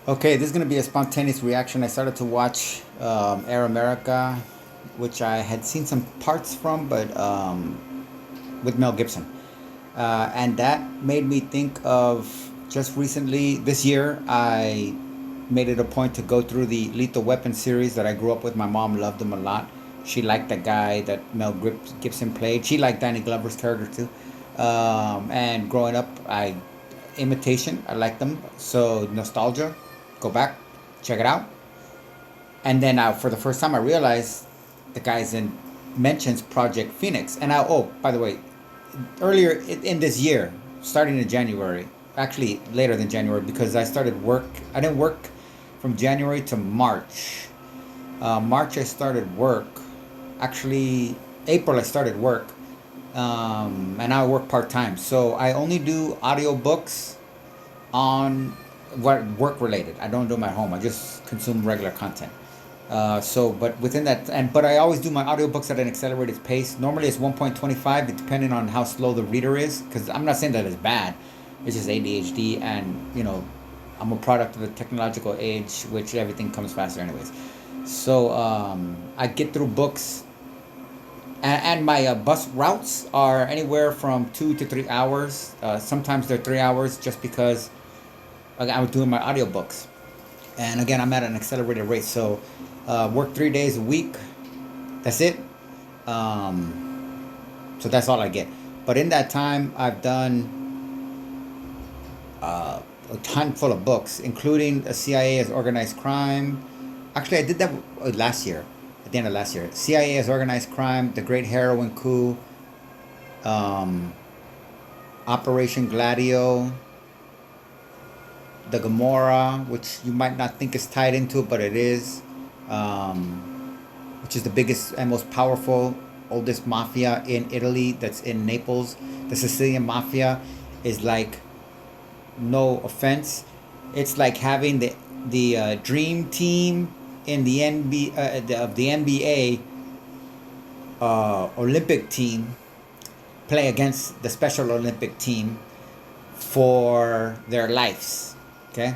Okay, this is going to be a spontaneous reaction. I started to watch Air America, which I had seen some parts from, but with Mel Gibson. And that made me think of just recently, this year, I made it a point to go through the Lethal Weapon series that I grew up with. My mom loved them a lot. She liked the guy that Gibson played. She liked Danny Glover's character too. And growing up, I liked them. So nostalgia, go back, check it out. And then for the first time, I realized the guy's in mentions Project Phoenix. And oh, by the way, earlier in this year, starting in January, actually later than January, because I started work. I didn't work from January to March. March I started work. Actually, April I started work, and now I work part time. So I only do audiobooks on what work related. I don't do them at home. I just consume regular content. But within that, but I always do my audiobooks at an accelerated pace. Normally it's 1.25, depending on how slow the reader is. Because I'm not saying that it's bad. It's just ADHD, and I'm a product of the technological age, which everything comes faster, anyways. So I get through books, and my bus routes are anywhere from 2 to 3 hours. Sometimes they're 3 hours, just because I'm doing my audiobooks. And again, I'm at an accelerated rate. So work 3 days a week. That's it. So that's all I get. But in that time, I've done a ton full of books, including a CIA as organized crime. Actually, I did that last year, at the end of last year. CIA as organized crime, the Great Heroin Coup, um, Operation Gladio, the Gomorrah, which you might not think is tied into it, but it is, which is the biggest and most powerful, oldest mafia in Italy, that's in Naples. The Sicilian mafia is like, no offense, it's like having the dream team in the of the NBA Olympic team play against the Special Olympic team for their lives. Okay,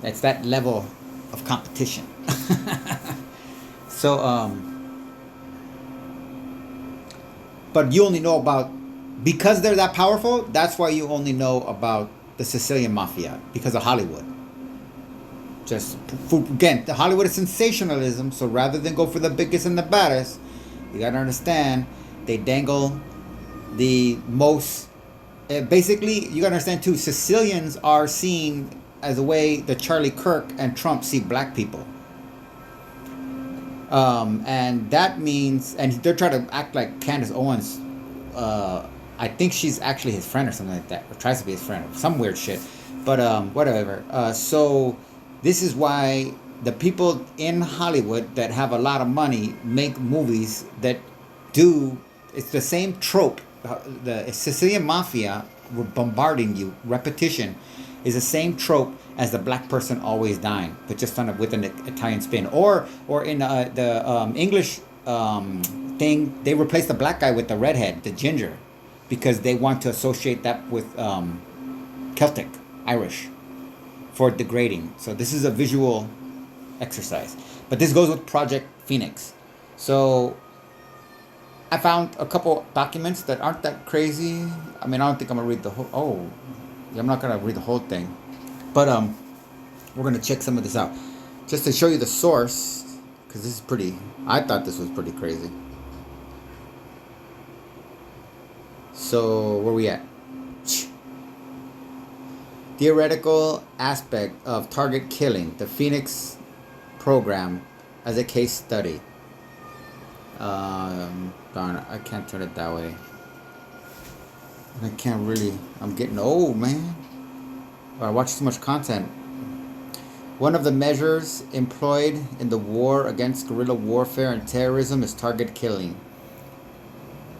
that's that level of competition. So, but you only know about, because they're that powerful. That's why you only know about the Sicilian mafia, because of Hollywood. Just again, the Hollywood is sensationalism. So rather than go for the biggest and the baddest, you gotta understand they dangle the most. Basically, you gotta understand too. Sicilians are seen as the way that Charlie Kirk and Trump see black people. And that means, and they're trying to act like Candace Owens. I think she's actually his friend or something like that, or tries to be his friend, or some weird shit. But whatever. So this is why the people in Hollywood that have a lot of money make movies that do. It's the same trope. The Sicilian mafia bombarding you. Repetition is the same trope as the black person always dying, but just on with an Italian spin. Or in the English thing, they replace the black guy with the redhead, the ginger, because they want to associate that with Celtic, Irish, for degrading. So this is a visual exercise. But this goes with Project Phoenix. So I found a couple documents that aren't that crazy. I mean, I don't think I'm gonna read the whole. Oh, yeah, I'm not gonna read the whole thing. But we're gonna check some of this out, just to show you the source, because this is pretty. I thought this was pretty crazy. So where we at? Theoretical aspect of target killing, the Phoenix program, as a case study. Darn it, I can't turn it that way. I can't really. I'm getting old, man. I watch too much content. One of the measures employed in the war against guerrilla warfare and terrorism is target killing,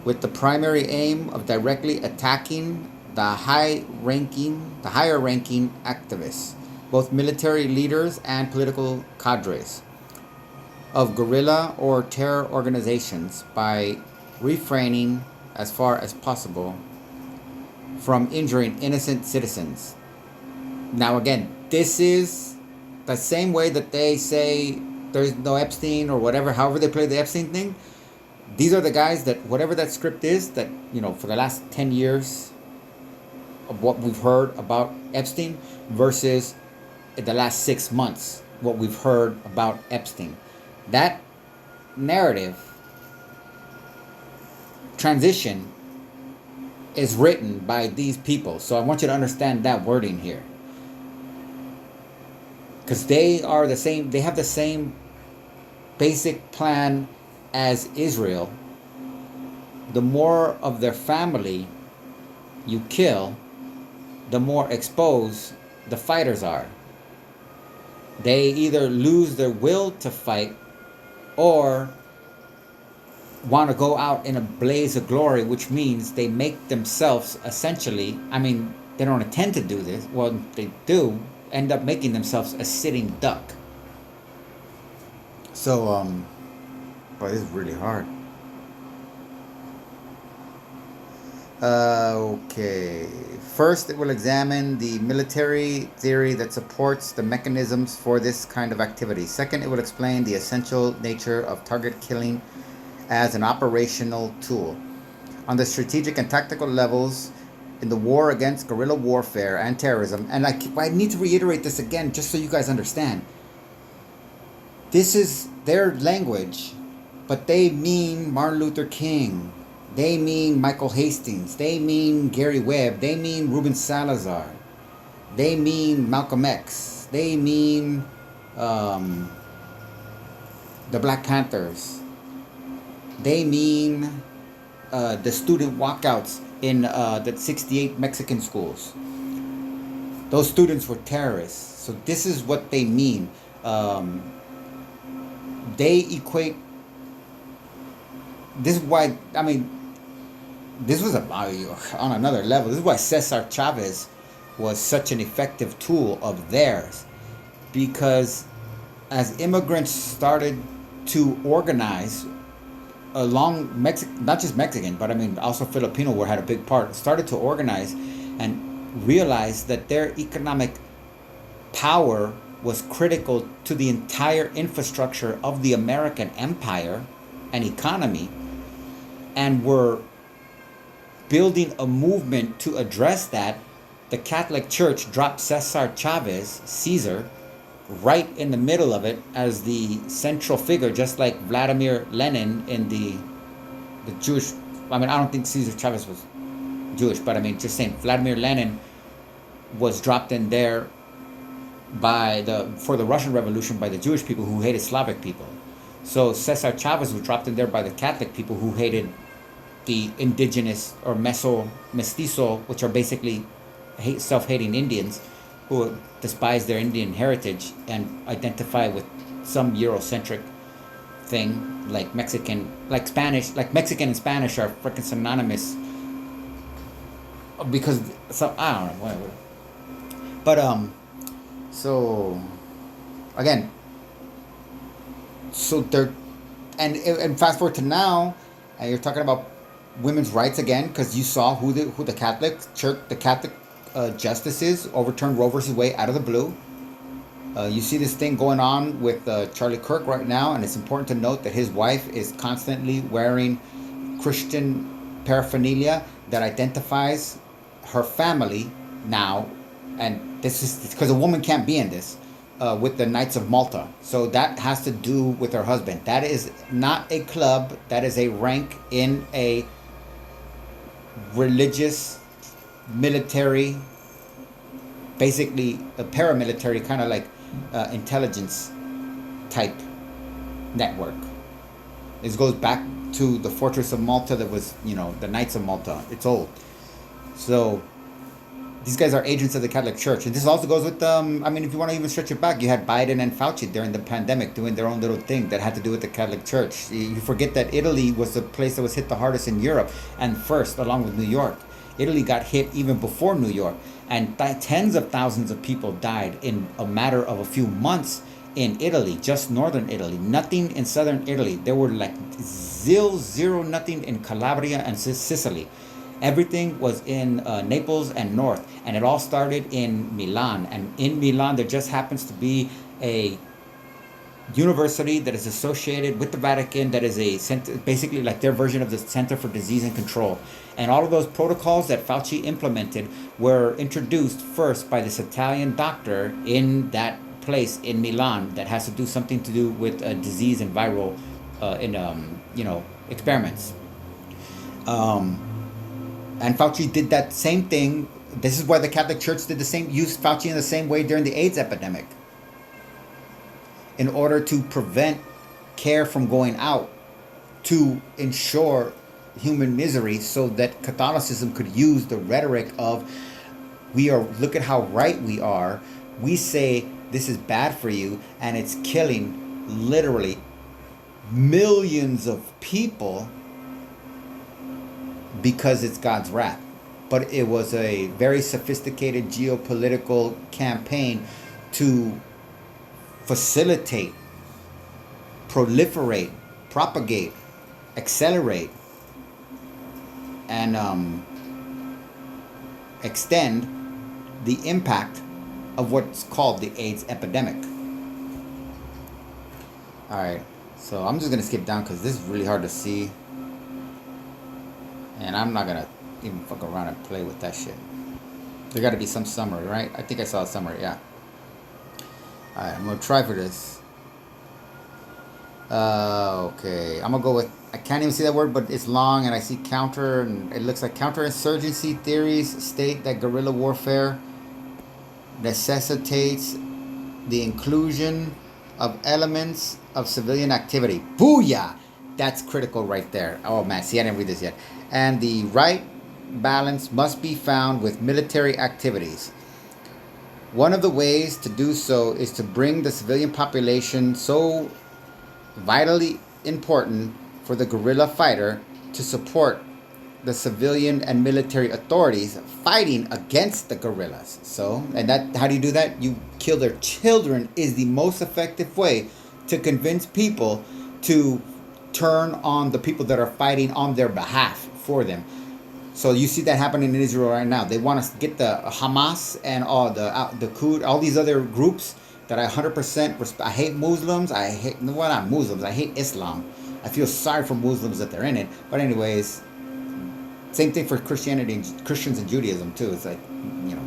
with the primary aim of directly attacking the higher ranking activists, both military leaders and political cadres of guerrilla or terror organizations, by refraining as far as possible from injuring innocent citizens. Now again, this is the same way that they say there's no Epstein or whatever, however they play the Epstein thing, these are the guys that whatever that script is that, for the last 10 years of what we've heard about Epstein versus the last 6 months what we've heard about Epstein. That narrative transition is written by these people. So I want you to understand that wording here. Because they are the same, they have the same basic plan as Israel. The more of their family you kill, the more exposed the fighters are. They either lose their will to fight or want to go out in a blaze of glory, which means they make themselves essentially, they don't intend to do this, well, they do end up making themselves a sitting duck. So, boy, this is really hard. Okay. First, it will examine the military theory that supports the mechanisms for this kind of activity. Second, it will explain the essential nature of target killing as an operational tool. On the strategic and tactical levels, in the war against guerrilla warfare and terrorism, and I need to reiterate this again just so you guys understand. This is their language, but they mean Martin Luther King. They mean Michael Hastings. They mean Gary Webb. They mean Ruben Salazar. They mean Malcolm X. They mean the Black Panthers. They mean the student walkouts in the 68 Mexican schools. Those students were terrorists. So this is what they mean. They equate. This is why, this was on another level. This is why Cesar Chavez was such an effective tool of theirs. Because as immigrants started to organize along not just Mexican, but also Filipino had a big part, started to organize and realize that their economic power was critical to the entire infrastructure of the American empire and economy, and were building a movement to address that. The Catholic Church dropped Cesar Chavez, Caesar, right in the middle of it as the central figure, just like Vladimir Lenin in the Jewish. I don't think Cesar Chavez was Jewish, but just saying, Vladimir Lenin was dropped in there for the Russian Revolution by the Jewish people who hated Slavic people. So Cesar Chavez was dropped in there by the Catholic people who hated the indigenous or mestizo, which are basically self-hating Indians who despise their Indian heritage and identify with some Eurocentric thing, like Mexican, like Spanish, like Mexican and Spanish are freaking synonymous. Because I don't know, whatever. But so again, so they're and fast forward to now, and you're talking about women's rights again, because you saw who the Catholic Church, the Catholic justices overturned Roe versus Wade out of the blue. You see this thing going on with Charlie Kirk right now, and it's important to note that his wife is constantly wearing Christian paraphernalia that identifies her family now, and this is because a woman can't be in this, with the Knights of Malta. So that has to do with her husband. That is not a club, that is a rank in a religious, military, basically a paramilitary kind of like intelligence type network. This goes back to the Fortress of Malta that was, the Knights of Malta. It's old. So these guys are agents of the Catholic Church. And this also goes with, if you want to even stretch it back, you had Biden and Fauci during the pandemic doing their own little thing that had to do with the Catholic Church. You forget that Italy was the place that was hit the hardest in Europe, and first, along with New York. Italy got hit even before New York, and tens of thousands of people died in a matter of a few months in Italy, just northern Italy. Nothing in southern Italy. There were like zero, nothing in Calabria and Sicily. Everything was in Naples and north, and it all started in Milan. And in Milan, there just happens to be a university that is associated with the Vatican, that is a center, basically like their version of the Center for Disease and Control. And all of those protocols that Fauci implemented were introduced first by this Italian doctor in that place in Milan that has to do something to do with disease and viral experiments. And Fauci did that same thing. This is why the Catholic Church did the same, used Fauci in the same way during the AIDS epidemic, in order to prevent care from going out, to ensure human misery, so that Catholicism could use the rhetoric of, look at how right we are. We say this is bad for you, and it's killing literally millions of people because it's God's wrath. But it was a very sophisticated geopolitical campaign to facilitate, proliferate, propagate, accelerate, and extend the impact of what's called the AIDS epidemic. Alright, so I'm just going to skip down because this is really hard to see. And I'm not going to even fuck around and play with that shit. There got to be some summary, right? I think I saw a summary, yeah. Alright, I'm going to try for this. Okay, I'm going to go with, I can't even see that word, but it's long, and I see counter, and it looks like counterinsurgency theories state that guerrilla warfare necessitates the inclusion of elements of civilian activity. Booyah! That's critical right there. Oh man, see, I didn't read this yet. And the right balance must be found with military activities. One of the ways to do so is to bring the civilian population, so vitally important for the guerrilla fighter, to support the civilian and military authorities fighting against the guerrillas. So, and that, how do you do that? You kill their children is the most effective way to convince people to turn on the people that are fighting on their behalf for them. So you see that happening in Israel right now. They want to get the Hamas and all the Qud, all these other groups that I 100% respect. I hate Muslims. Well, not Muslims. I hate Islam. I feel sorry for Muslims that they're in it. But anyways, same thing for Christianity, Christians and Judaism too. It's like,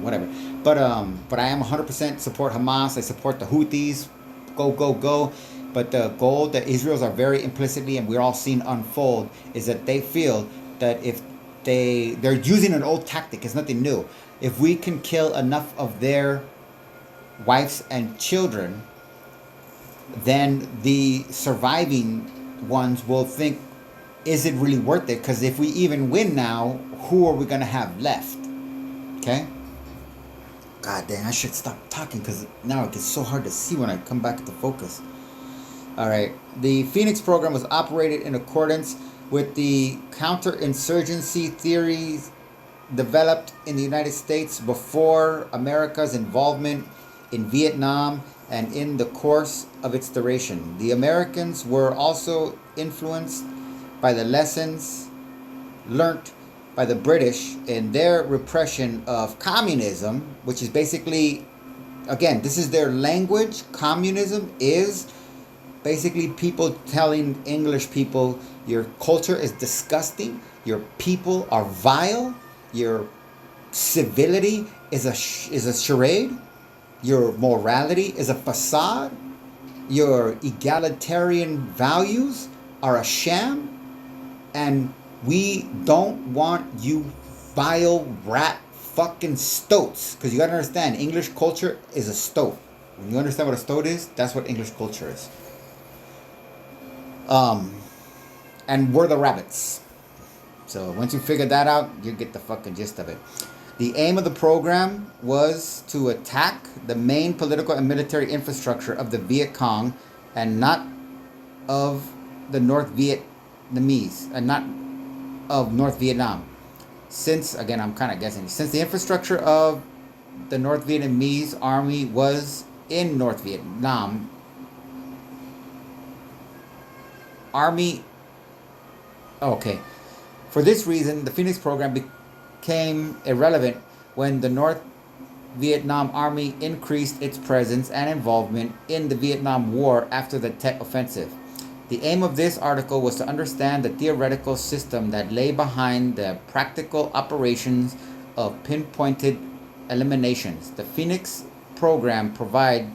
whatever. But I am 100% support Hamas. I support the Houthis. Go, go, go. But the goal that Israelis are very implicitly, and we're all seeing unfold, is that they feel that if they're using an old tactic, it's nothing new. If we can kill enough of their wives and children, then the surviving ones will think, is it really worth it? Because if we even win now, who are we going to have left? Okay? God dang, I should stop talking because now it gets so hard to see when I come back to focus. Alright, the Phoenix program was operated in accordance with the counterinsurgency theories developed in the United States before America's involvement in Vietnam and in the course of its duration. The Americans were also influenced by the lessons learnt by the British in their repression of communism, which is basically, again, this is their language. Communism is basically people telling English people, your culture is disgusting, your people are vile, your civility is a charade, your morality is a facade, your egalitarian values are a sham, and we don't want you vile rat fucking stoats. Because you gotta understand, English culture is a stoat. When you understand what a stoat is, that's what English culture is. And we're the rabbits. So once you figure that out, you get the fucking gist of it. The aim of the program was to attack the main political and military infrastructure of the Viet Cong and not of the North Vietnamese, and not of North Vietnam. Since, again, I'm kind of guessing, since the infrastructure of the North Vietnamese army was in North Vietnam, For this reason, the Phoenix program became irrelevant when the North Vietnam Army increased its presence and involvement in the Vietnam War after the Tet Offensive. The aim of this article was to understand the theoretical system that lay behind the practical operations of pinpointed eliminations. The Phoenix program provides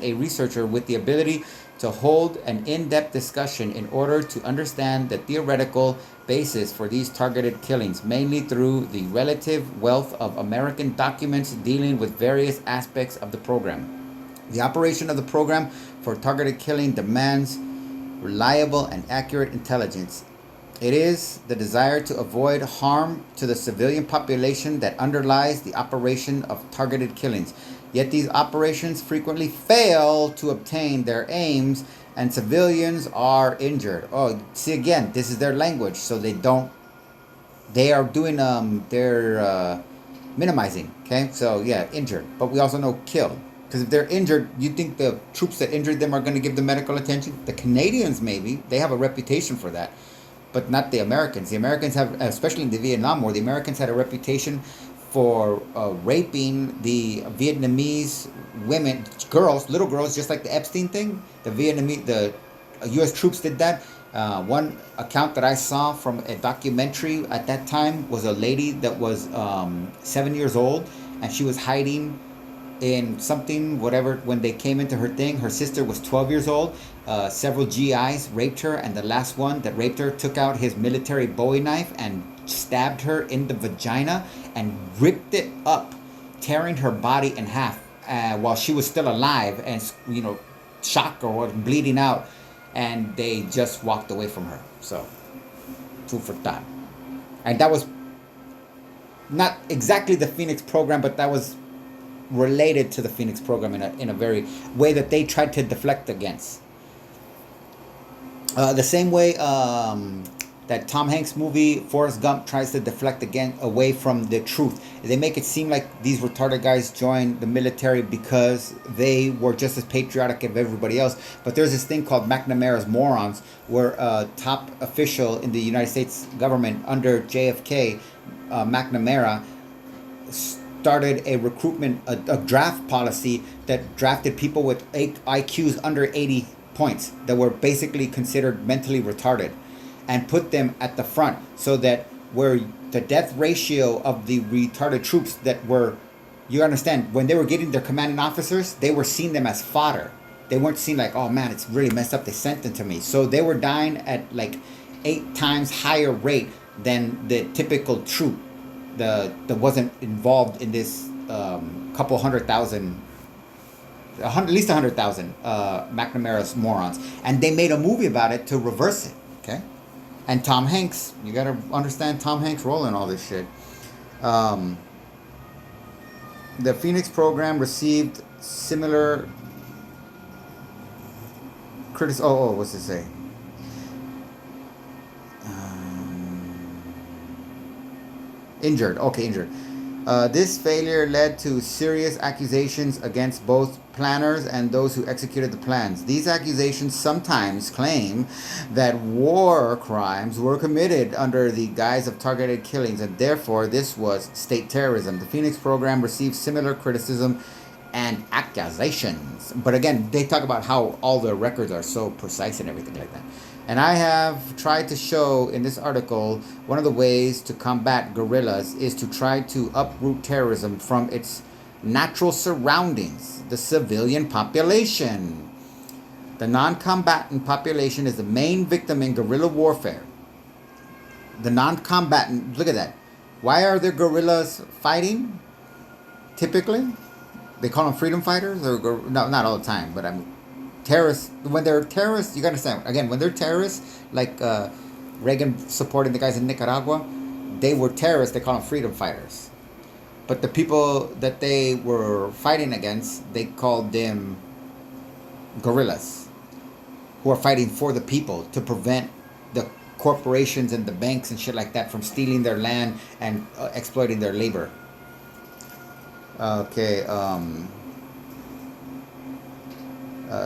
a researcher with the ability to hold an in-depth discussion in order to understand the theoretical basis for these targeted killings, mainly through the relative wealth of American documents dealing with various aspects of the program. The operation of the program for targeted killing demands reliable and accurate intelligence. It is the desire to avoid harm to the civilian population that underlies the operation of targeted killings. Yet these operations frequently fail to obtain their aims and civilians are injured. Oh, see again, this is their language, so they are doing, they're minimizing, okay? So yeah, injured, but we also know killed. Because if they're injured, you think the troops that injured them are going to give them medical attention? The Canadians, maybe. They have a reputation for that. But not the Americans. The Americans have, especially in the Vietnam War, the Americans had a reputation for raping the Vietnamese women, girls, little girls, just like the Epstein thing. The U.S. troops did that. One account that I saw from a documentary at that time was a lady that was 7 years old, and she was hiding in something, whatever, when they came into her thing. Her sister was 12 years old. Several GIs raped her, and the last one that raped her took out his military Bowie knife and stabbed her in the vagina and ripped it up, tearing her body in half while she was still alive and, shocked or bleeding out. And they just walked away from her. So, food for thought. And that was not exactly the Phoenix program, but that was related to the Phoenix program in a very way that they tried to deflect against. The same way that Tom Hanks movie Forrest Gump tries to deflect away from the truth. They make it seem like these retarded guys joined the military because they were just as patriotic as everybody else. But there's this thing called McNamara's Morons, where a top official in the United States government under JFK, McNamara, started a recruitment, a draft policy that drafted people with IQs under 80 points that were basically considered mentally retarded, and put them at the front, so that where the death ratio of the retarded troops that were, you understand, when they were getting their commanding officers, they were seeing them as fodder. They weren't seen like, oh man, it's really messed up, they sent them to me. So they were dying at like 8 times higher rate than the typical troop that wasn't involved in this couple 100,000, at least 100,000 McNamara's Morons. And they made a movie about it to reverse it, okay? And Tom Hanks, you got to understand Tom Hanks' role in all this shit. The Phoenix program received similar criticism. What's it say? Injured. Okay, injured. This failure led to serious accusations against both planners and those who executed the plans. These accusations sometimes claim that war crimes were committed under the guise of targeted killings, and therefore this was state terrorism. The Phoenix program received similar criticism and accusations. But again, they talk about how all the records are so precise and everything like that. And I have tried to show in this article, one of the ways to combat guerrillas is to try to uproot terrorism from its natural surroundings, the civilian population. The non-combatant population is the main victim in guerrilla warfare. The non-combatant, look at that. Why are there guerrillas fighting? Typically, they call them freedom fighters, or no, not all the time, but I mean, terrorists. When they're terrorists, you gotta understand. Again, when they're terrorists, like Reagan supporting the guys in Nicaragua, they were terrorists. They call them freedom fighters. But the people that they were fighting against, they called them guerrillas, who are fighting for the people to prevent the corporations and the banks and shit like that from stealing their land and exploiting their labor. Okay.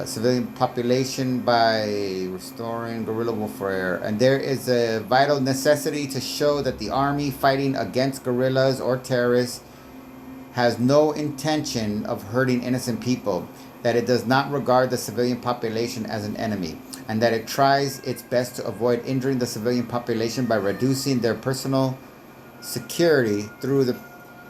Civilian population by restoring guerrilla warfare. And there is a vital necessity to show that the army fighting against guerrillas or terrorists has no intention of hurting innocent people, that it does not regard the civilian population as an enemy, and that it tries its best to avoid injuring the civilian population by reducing their personal security through the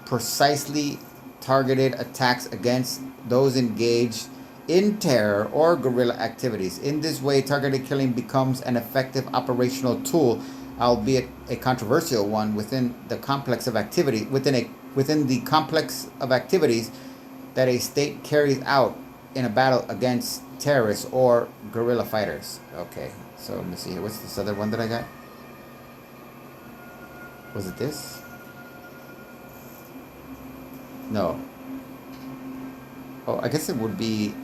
precisely targeted attacks against those engaged in terror or guerrilla activities. In this way, targeted killing becomes an effective operational tool, albeit a controversial one, within the complex of activity within the complex of activities that a state carries out in a battle against terrorists or guerrilla fighters. Okay, so let me see here. What's this other one that I got? Was it this? No. Oh, I guess it would be.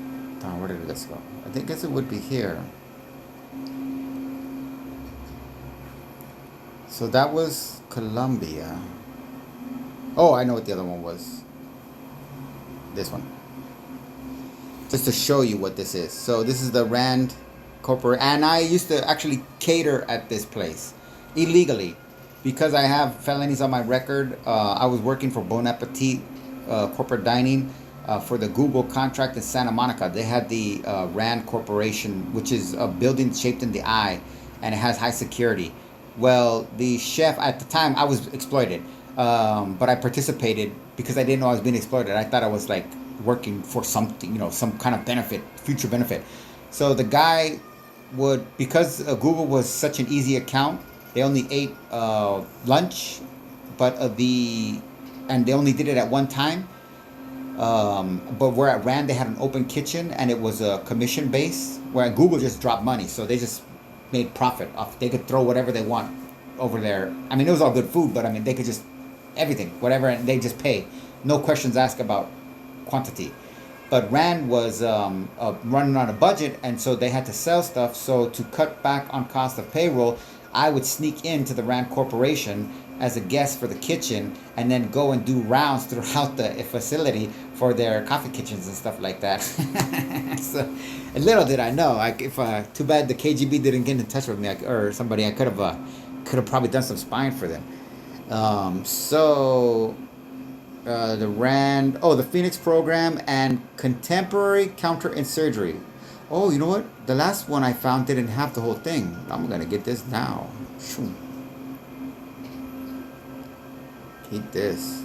Oh, where did this go? I guess it would be here. So that was Colombia. Oh, I know what the other one was. This one. Just to show you what this is. So this is the Rand Corporation. And I used to actually cater at this place illegally. Because I have felonies on my record, I was working for Bon Appetit Corporate Dining for the Google contract in Santa Monica. They had the Rand Corporation, which is a building shaped in the eye, and it has high security. Well, the chef, at the time, I was exploited, but I participated because I didn't know I was being exploited. I thought I was like working for something, some kind of benefit, future benefit. So the guy would, because Google was such an easy account, they only ate lunch, and they only did it at one time. But where at Rand, they had an open kitchen, and it was a commission base. Where at Google just dropped money, so they just made profit off. They could throw whatever they want over there. I mean, it was all good food, but I mean, they could just everything, whatever, and they just pay, no questions asked about quantity. But Rand was running on a budget, and so they had to sell stuff. So to cut back on cost of payroll, I would sneak into the Rand Corporation as a guest for the kitchen, and then go and do rounds throughout the facility for their coffee kitchens and stuff like that. So, little did I know, too bad the KGB didn't get in touch with me, or somebody. I could have probably done some spying for them. The Rand, the Phoenix program and contemporary counterinsurgery. Oh, you know what? The last one I found didn't have the whole thing. I'm gonna get this now. Keep this.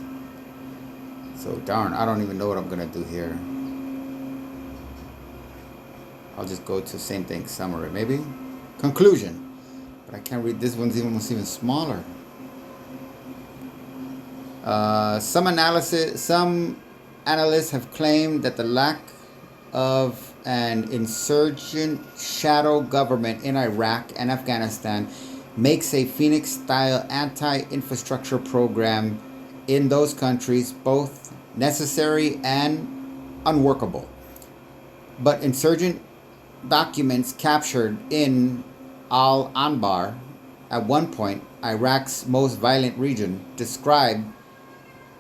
So darn, I don't even know what I'm gonna do here. I'll just go to same thing, summary, maybe conclusion. But I can't read this one's almost even smaller. Some analysts have claimed that the lack of an insurgent shadow government in Iraq and Afghanistan makes a Phoenix-style anti-infrastructure program in those countries both necessary and unworkable. But insurgent documents captured in Al-Anbar, at one point Iraq's most violent region, describe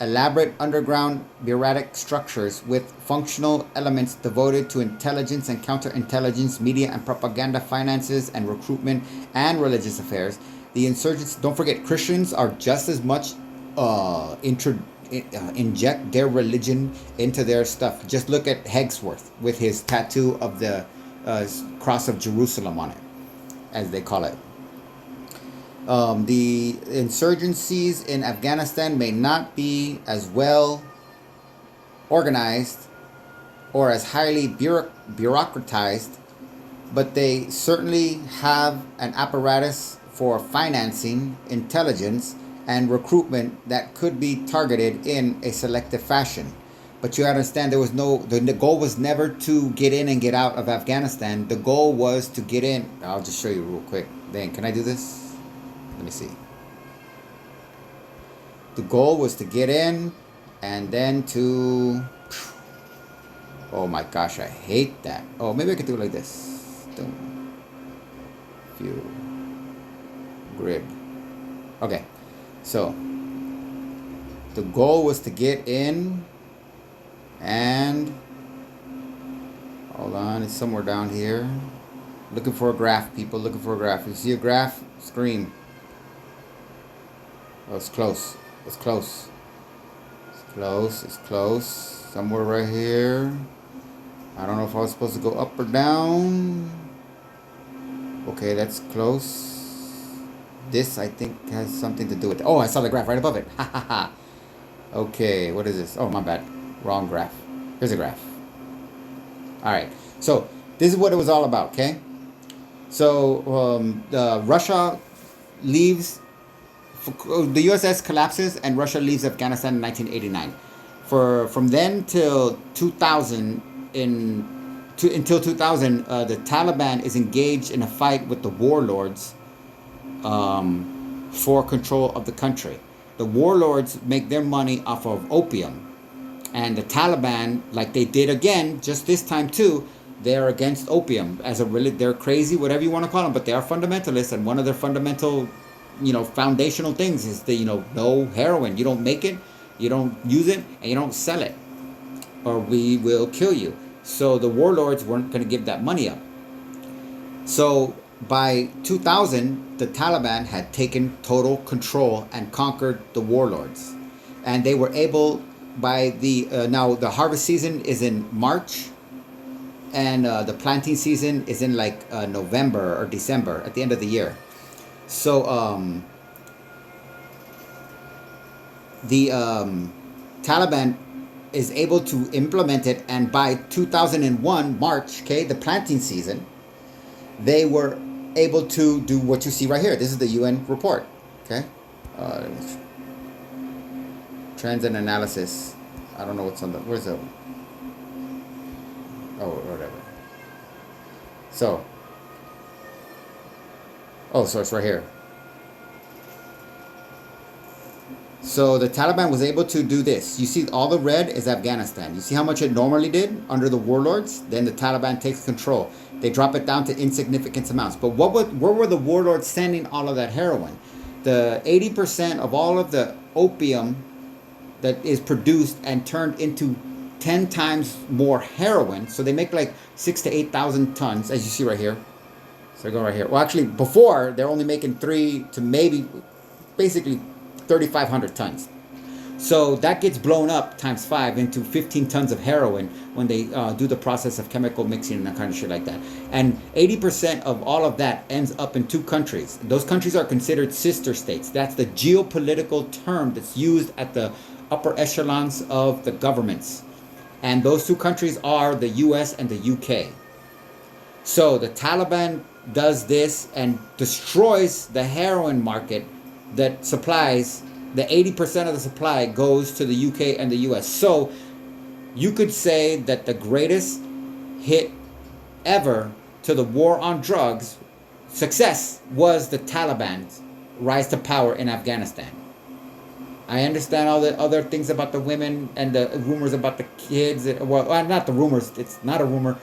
elaborate underground bureaucratic structures with functional elements devoted to intelligence and counterintelligence, media and propaganda, finances and recruitment, and religious affairs. The insurgents, don't forget, Christians are just as much inject their religion into their stuff. Just look at Hegsworth with his tattoo of the cross of Jerusalem on it, as they call it. The insurgencies in Afghanistan may not be as well organized or as highly bureaucratized, but they certainly have an apparatus for financing, intelligence, and recruitment that could be targeted in a selective fashion. But you understand, the goal was never to get in and get out of Afghanistan. The goal was to get in. I'll just show you real quick. Then, can I do this? Let me see. The goal was to get in and then to... Oh my gosh, I hate that. Oh, maybe I could do it like this. View. Grid. Okay. So, the goal was to get in and... Hold on, it's somewhere down here. Looking for a graph, people. Looking for a graph. You see a graph? Scream. Oh, it's close. It's close. Close. It's close. Somewhere right here. I don't know if I was supposed to go up or down. Okay, that's close. This, I think, has something to do with it. Oh, I saw the graph right above it. Ha ha ha. Okay, what is this? Oh, my bad. Wrong graph. Here's a graph. All right. So, this is what it was all about, okay? So, Russia leaves, the USS collapses and Russia leaves Afghanistan in 1989. From then till 2000, until 2000, the Taliban is engaged in a fight with the warlords for control of the country. The warlords make their money off of opium. And the Taliban, like they did again, just this time too, they're against opium as a really, they're crazy, whatever you want to call them, but they are fundamentalists. And one of their fundamental, foundational things is the, no heroin. You don't make it, you don't use it, and you don't sell it, or we will kill you. So the warlords weren't going to give that money up. So by 2000, the Taliban had taken total control and conquered the warlords. And they were able, by the, now the harvest season is in March, and the planting season is in like November or December, at the end of the year. So the Taliban is able to implement it, and by 2001 March, okay, the planting season, they were able to do what you see right here. This is the UN report, okay? Trends and analysis. I don't know what's on the, where's the, oh, whatever. So, oh, so it's right here. So the Taliban was able to do this. You see all the red is Afghanistan. You see how much it normally did under the warlords? Then the Taliban takes control. They drop it down to insignificant amounts. But where were the warlords sending all of that heroin? The 80% of all of the opium that is produced and turned into 10 times more heroin. So they make like 6,000 to 8,000 tons, as you see right here. So I go right here. Well, actually, before, they're only making 3 to maybe, basically, 3,500 tons. So that gets blown up times 5 into 15 tons of heroin when they do the process of chemical mixing and that kind of shit like that. And 80% of all of that ends up in 2 countries. Those countries are considered sister states. That's the geopolitical term that's used at the upper echelons of the governments. And those 2 countries are the US and the UK. So the Taliban does this and destroys the heroin market that supplies, the 80% of the supply goes to the UK and the US. So you could say that the greatest hit ever to the war on drugs, success, was the Taliban's rise to power in Afghanistan. I understand all the other things about the women and the rumors about the kids. Well, not the rumors. It's not a rumor.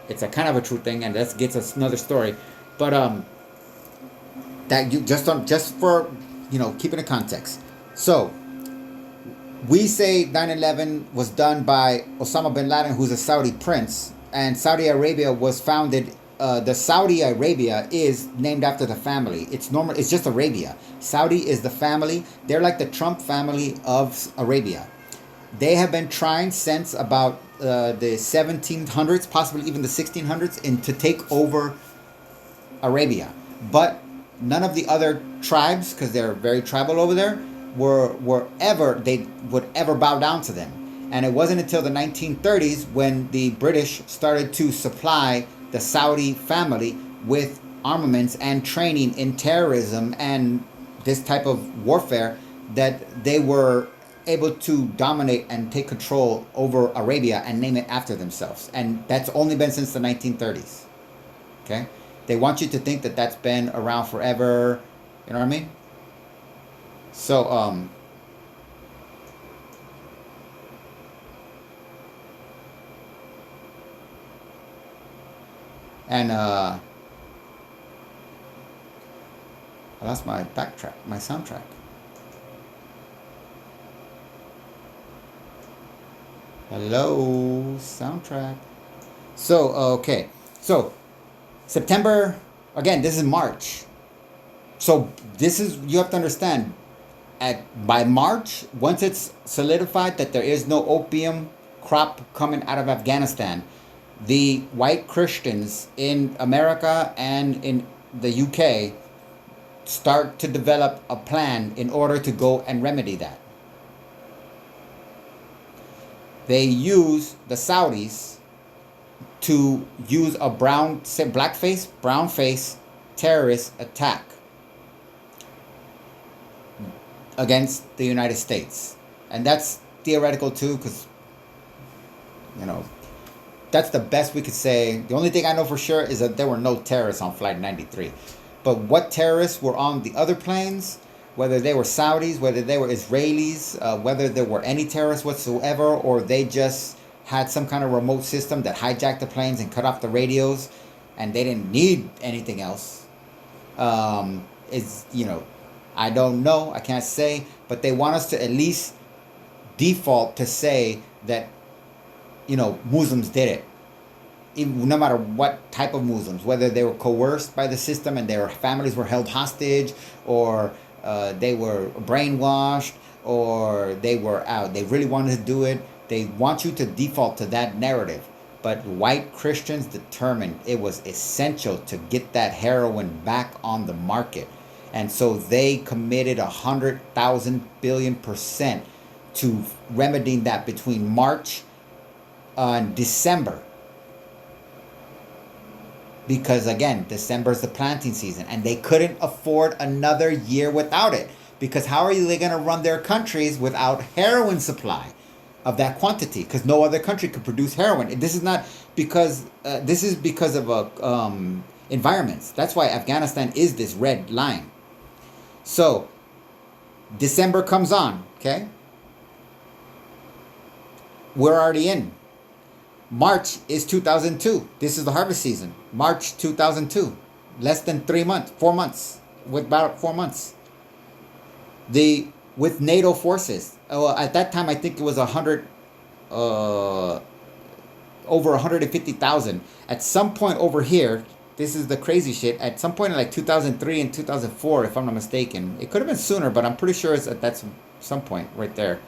It's a kind of a true thing, and that gets us another story. But that you just for keeping it context. So we say 9/11 was done by Osama bin Laden, who's a Saudi prince, and Saudi Arabia was founded. The Saudi Arabia is named after the family. It's normal. It's just Arabia. Saudi is the family. They're like the Trump family of Arabia. They have been trying since about the 1700s, possibly even the 1600s, to take over Arabia. But none of the other tribes, because they're very tribal over there, they would ever bow down to them. And it wasn't until the 1930s when the British started to supply the Saudi family with armaments and training in terrorism and this type of warfare that they were able to dominate and take control over Arabia and name it after themselves. And that's only been since the 1930s. Okay? They want you to think that that's been around forever. You know what I mean? So, and I lost my backtrack, my soundtrack. Hello, soundtrack. So, okay. So, September, again, this is March. So, you have to understand, By March, once it's solidified that there is no opium crop coming out of Afghanistan, the white Christians in America and in the UK start to develop a plan in order to go and remedy that. They use the Saudis to use a brown face terrorist attack against the United States. And that's theoretical too, because, you know, that's the best we could say. The only thing I know for sure is that there were no terrorists on Flight 93. But what terrorists were on the other planes, whether they were Saudis, whether they were Israelis, whether there were any terrorists whatsoever, or they just had some kind of remote system that hijacked the planes and cut off the radios, and they didn't need anything else, is, you know, I don't know, I can't say, but they want us to at least default to say that, you know, Muslims did it. Even, no matter what type of Muslims, whether they were coerced by the system and their families were held hostage, or they were brainwashed, or they were out, they really wanted to do it. They want you to default to that narrative. But white Christians determined it was essential to get that heroin back on the market. And so they committed 100,000 billion% to remedying that between March and December. Because again, December is the planting season, and they couldn't afford another year without it. Because how are they going to run their countries without heroin supply of that quantity? Because no other country could produce heroin. This is not because this is because of environments. That's why Afghanistan is this red line. So December comes on, okay? We're already in. March is 2002. This is the harvest season. March 2002. Less than 3 months, 4 months. With about 4 months. With NATO forces. At that time, I think it was over 150,000. At some point over here, this is the crazy shit. At some point in like 2003 and 2004, if I'm not mistaken. It could have been sooner, but I'm pretty sure it's at that's some point right there.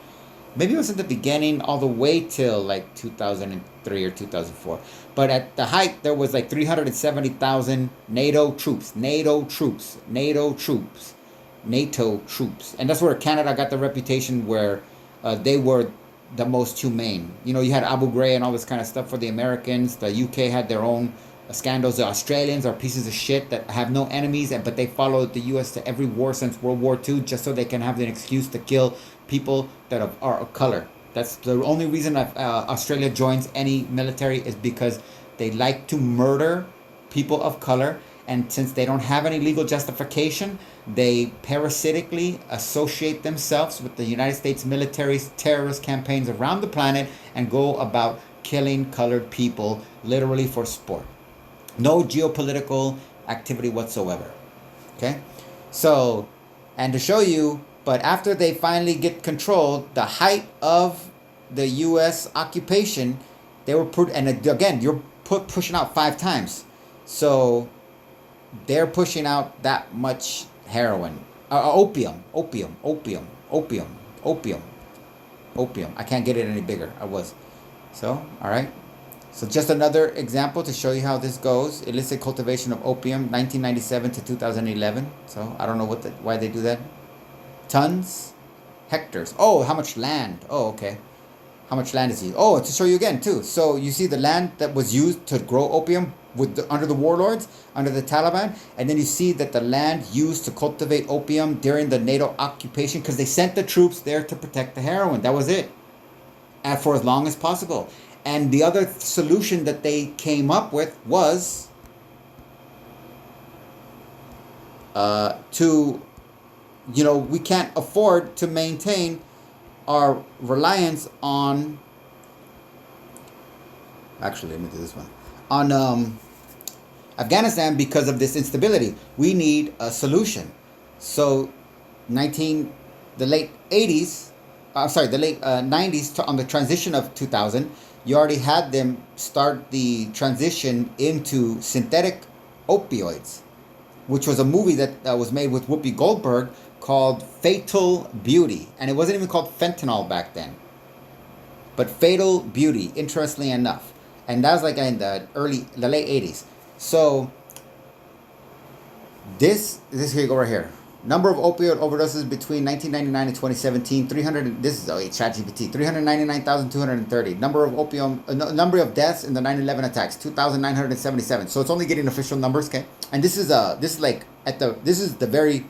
Maybe it was at the beginning all the way till like 2003 or 2004. But at the height, there was like 370,000 NATO troops. And that's where Canada got the reputation where they were the most humane. You know, you had Abu Ghraib and all this kind of stuff for the Americans. The UK had their own scandals. The Australians are pieces of shit that have no enemies, but they followed the US to every war since World War II just so they can have an excuse to kill people that are of color. That's the only reason Australia joins any military, is because they like to murder people of color, and since they don't have any legal justification, they parasitically associate themselves with the United States military's terrorist campaigns around the planet and go about killing colored people literally for sport. No geopolitical activity whatsoever. Okay? So, and to show you, but after they finally get control, the height of the U.S. occupation, they were and again, you're pushing out 5 times. So, they're pushing out that much heroin. Opium. I can't get it any bigger. So, alright. So just another example to show you how this goes. Illicit cultivation of opium, 1997 to 2011. So I don't know why they do that. Tons, hectares. Oh, how much land? Oh, okay. How much land is used? Oh, to show you again too. So you see the land that was used to grow opium under the warlords, under the Taliban, and then you see that the land used to cultivate opium during the NATO occupation, because they sent the troops there to protect the heroin. That was it. And for as long as possible. And the other solution that they came up with was we can't afford to maintain our reliance on, actually, let me do this one, on Afghanistan because of this instability. We need a solution. So the late 90s, on the transition of 2000, you already had them start the transition into synthetic opioids, which was a movie that was made with Whoopi Goldberg called Fatal Beauty. And it wasn't even called fentanyl back then, but Fatal Beauty, interestingly enough. And that was like in the late 80s. So this here you go right here. Number of opioid overdoses between 1999 and 2017, 300. This is ChatGPT. 399,230. Number of deaths in the 9/11 attacks, 2,977. So it's only getting official numbers, okay? And this is the very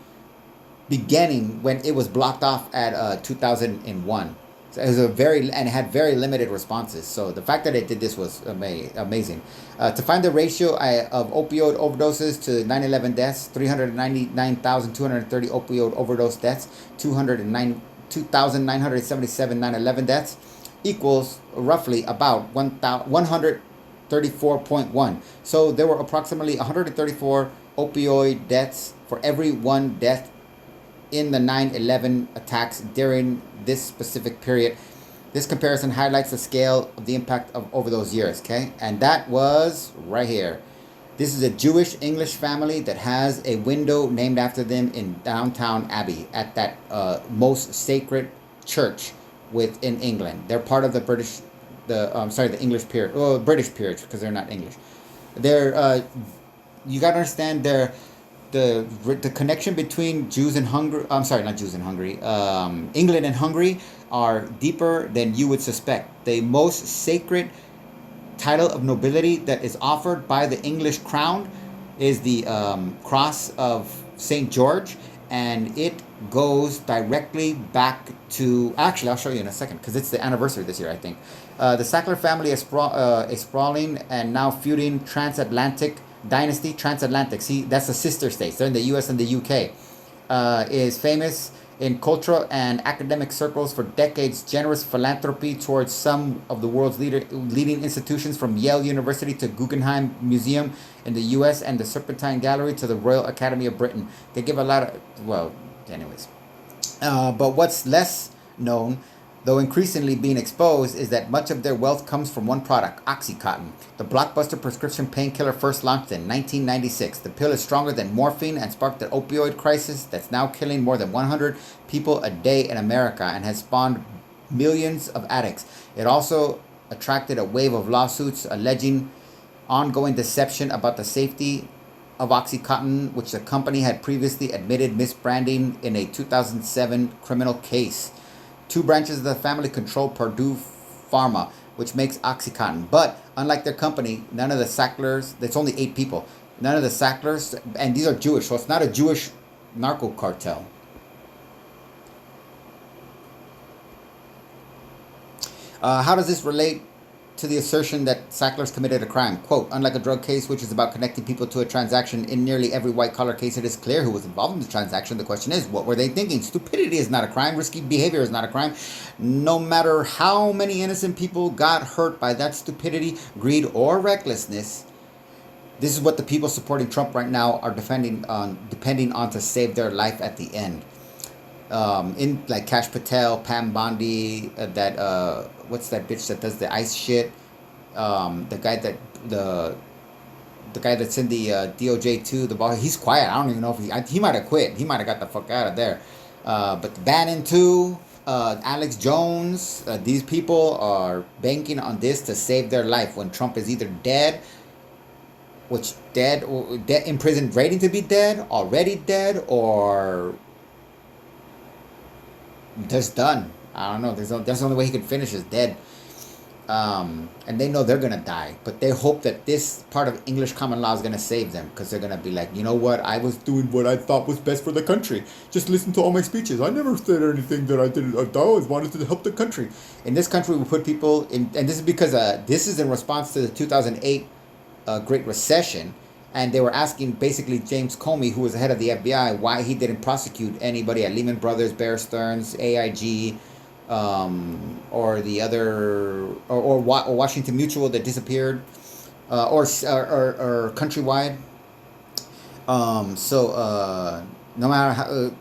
beginning when it was blocked off at 2001. So it was and it had very limited responses. So the fact that it did this was amazing. To find the ratio of opioid overdoses to 9/11 deaths, 399,230 opioid overdose deaths, 2,977 9/11 deaths equals roughly about 134.1. So there were approximately 134 opioid deaths for every one death in the 9/11 attacks during this specific period. This comparison highlights the scale of the impact of over those years, okay? And that was right here. This is a Jewish English family that has a window named after them in downtown Abbey at that most sacred church within England. They're part of the English peerage, British peerage, because they're not English. You got to understand the connection between Jews and Hungary. I'm sorry, not Jews and Hungary. England and Hungary are deeper than you would suspect. The most sacred title of nobility that is offered by the English crown is the Cross of St. George, and it goes directly back to. Actually, I'll show you in a second because it's the anniversary this year, I think. The Sackler family is sprawling and now feuding transatlantic dynasty. Transatlantic, see, that's the sister states. They're in the US and the UK. Is famous in cultural and academic circles for decades. Generous philanthropy towards some of the world's leading institutions, from Yale University to Guggenheim Museum in the US and the Serpentine Gallery to the Royal Academy of Britain. They give a lot of, well, anyways. But what's less known, though increasingly being exposed, is that much of their wealth comes from one product, Oxycontin, the blockbuster prescription painkiller first launched in 1996. The pill is stronger than morphine and sparked an opioid crisis that's now killing more than 100 people a day in America and has spawned millions of addicts. It also attracted a wave of lawsuits alleging ongoing deception about the safety of Oxycontin, which the company had previously admitted misbranding in a 2007 criminal case. Two branches of the family control Purdue Pharma, which makes Oxycontin. But unlike their company, none of the Sacklers, it's only 8 people, none of the Sacklers, and these are Jewish, so it's not a Jewish narco cartel. How does this relate to the assertion that Sacklers committed a crime? Quote, unlike a drug case, which is about connecting people to a transaction, in nearly every white-collar case it is clear who was involved in the transaction. The question is, what were they thinking? Stupidity is not a crime. Risky behavior is not a crime. No matter how many innocent people got hurt by that stupidity, greed, or recklessness, this is what the people supporting Trump right now are depending on to save their life at the end. In like Kash Patel, Pam Bondi, what's that bitch that does the ice shit? The guy that's in the DOJ too. The boss, he's quiet. I don't even know if he might have quit. He might have got the fuck out of there. But Bannon too, Alex Jones. These people are banking on this to save their life when Trump is either dead, in prison, waiting to be dead, already dead, or just done. I don't know. That's the only way he can finish is dead. And they know they're going to die. But they hope that this part of English common law is going to save them. Because they're going to be like, you know what? I was doing what I thought was best for the country. Just listen to all my speeches. I never said anything that I didn't. I always wanted to help the country. In this country, we put people in. And this is because this is in response to the 2008 Great Recession. And they were asking basically James Comey, who was the head of the FBI, why he didn't prosecute anybody at Lehman Brothers, Bear Stearns, AIG, or the other, or Washington Mutual that disappeared, or Countrywide. No matter how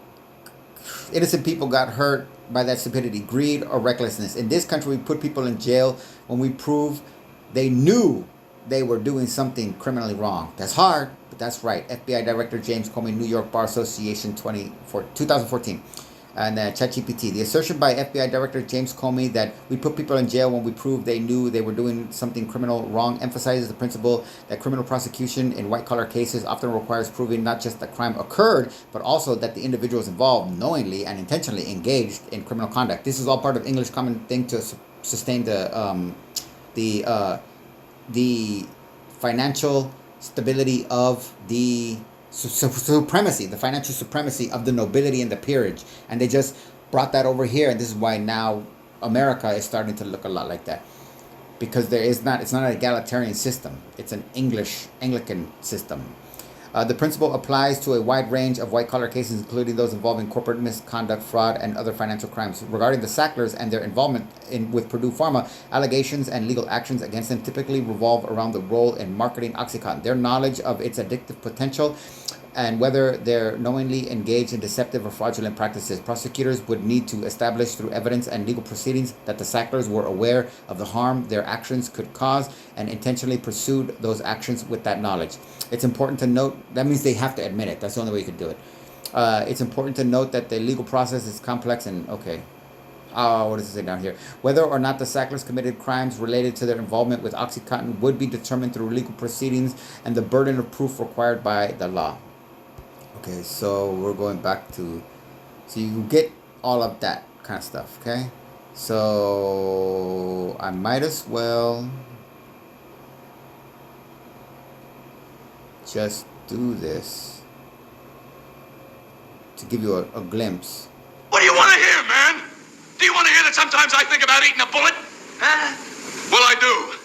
innocent people got hurt by that stupidity, greed, or recklessness. In this country, we put people in jail when we prove they knew they were doing something criminally wrong. That's hard, but that's right. FBI Director James Comey, New York Bar Association 2014. And ChatGPT. The assertion by FBI Director James Comey that we put people in jail when we prove they knew they were doing something criminal wrong emphasizes the principle that criminal prosecution in white-collar cases often requires proving not just that crime occurred, but also that the individuals involved knowingly and intentionally engaged in criminal conduct. This is all part of English common thing to sustain the financial stability of the supremacy, the financial supremacy of the nobility and the peerage. And they just brought that over here, and this is why now America is starting to look a lot like that, because it's not an egalitarian system, it's an Anglican system. The principle applies to a wide range of white-collar cases, including those involving corporate misconduct, fraud, and other financial crimes. Regarding the Sacklers and their involvement with Purdue Pharma, allegations and legal actions against them typically revolve around the role in marketing OxyContin. Their knowledge of its addictive potential and whether they're knowingly engaged in deceptive or fraudulent practices. Prosecutors would need to establish through evidence and legal proceedings that the Sacklers were aware of the harm their actions could cause and intentionally pursued those actions with that knowledge. It's important to note, that means they have to admit it. That's the only way you could do it. It's important to note that the legal process is complex and, okay. What does it say down here? Whether or not the Sacklers committed crimes related to their involvement with OxyContin would be determined through legal proceedings and the burden of proof required by the law. Okay, so we're going back to, so you get all of that kind of stuff, okay? So I might as well just do this to give you a glimpse. What do you want to hear, man? Do you want to hear that sometimes I think about eating a bullet? Huh? Well, I do.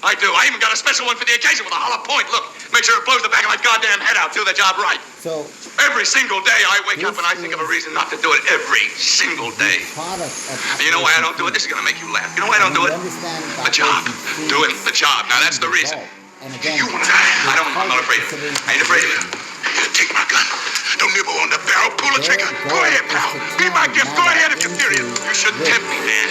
I even got a special one for the occasion with a hollow point. Look, make sure it blows the back of my goddamn head out. Do the job right. So every single day I wake up and I think of a reason not to do it. Every single day. You know why I don't do it? This is going to make you laugh. You know why I don't do it? The job. Doing the job. Now, that's the reason. You want to die? I'm not afraid of it. I ain't afraid of it. Take my gun. Don't nibble on the barrel. Pull the trigger. Go ahead, pal. Be my gift. Go ahead if you're serious. You shouldn't tempt me, man.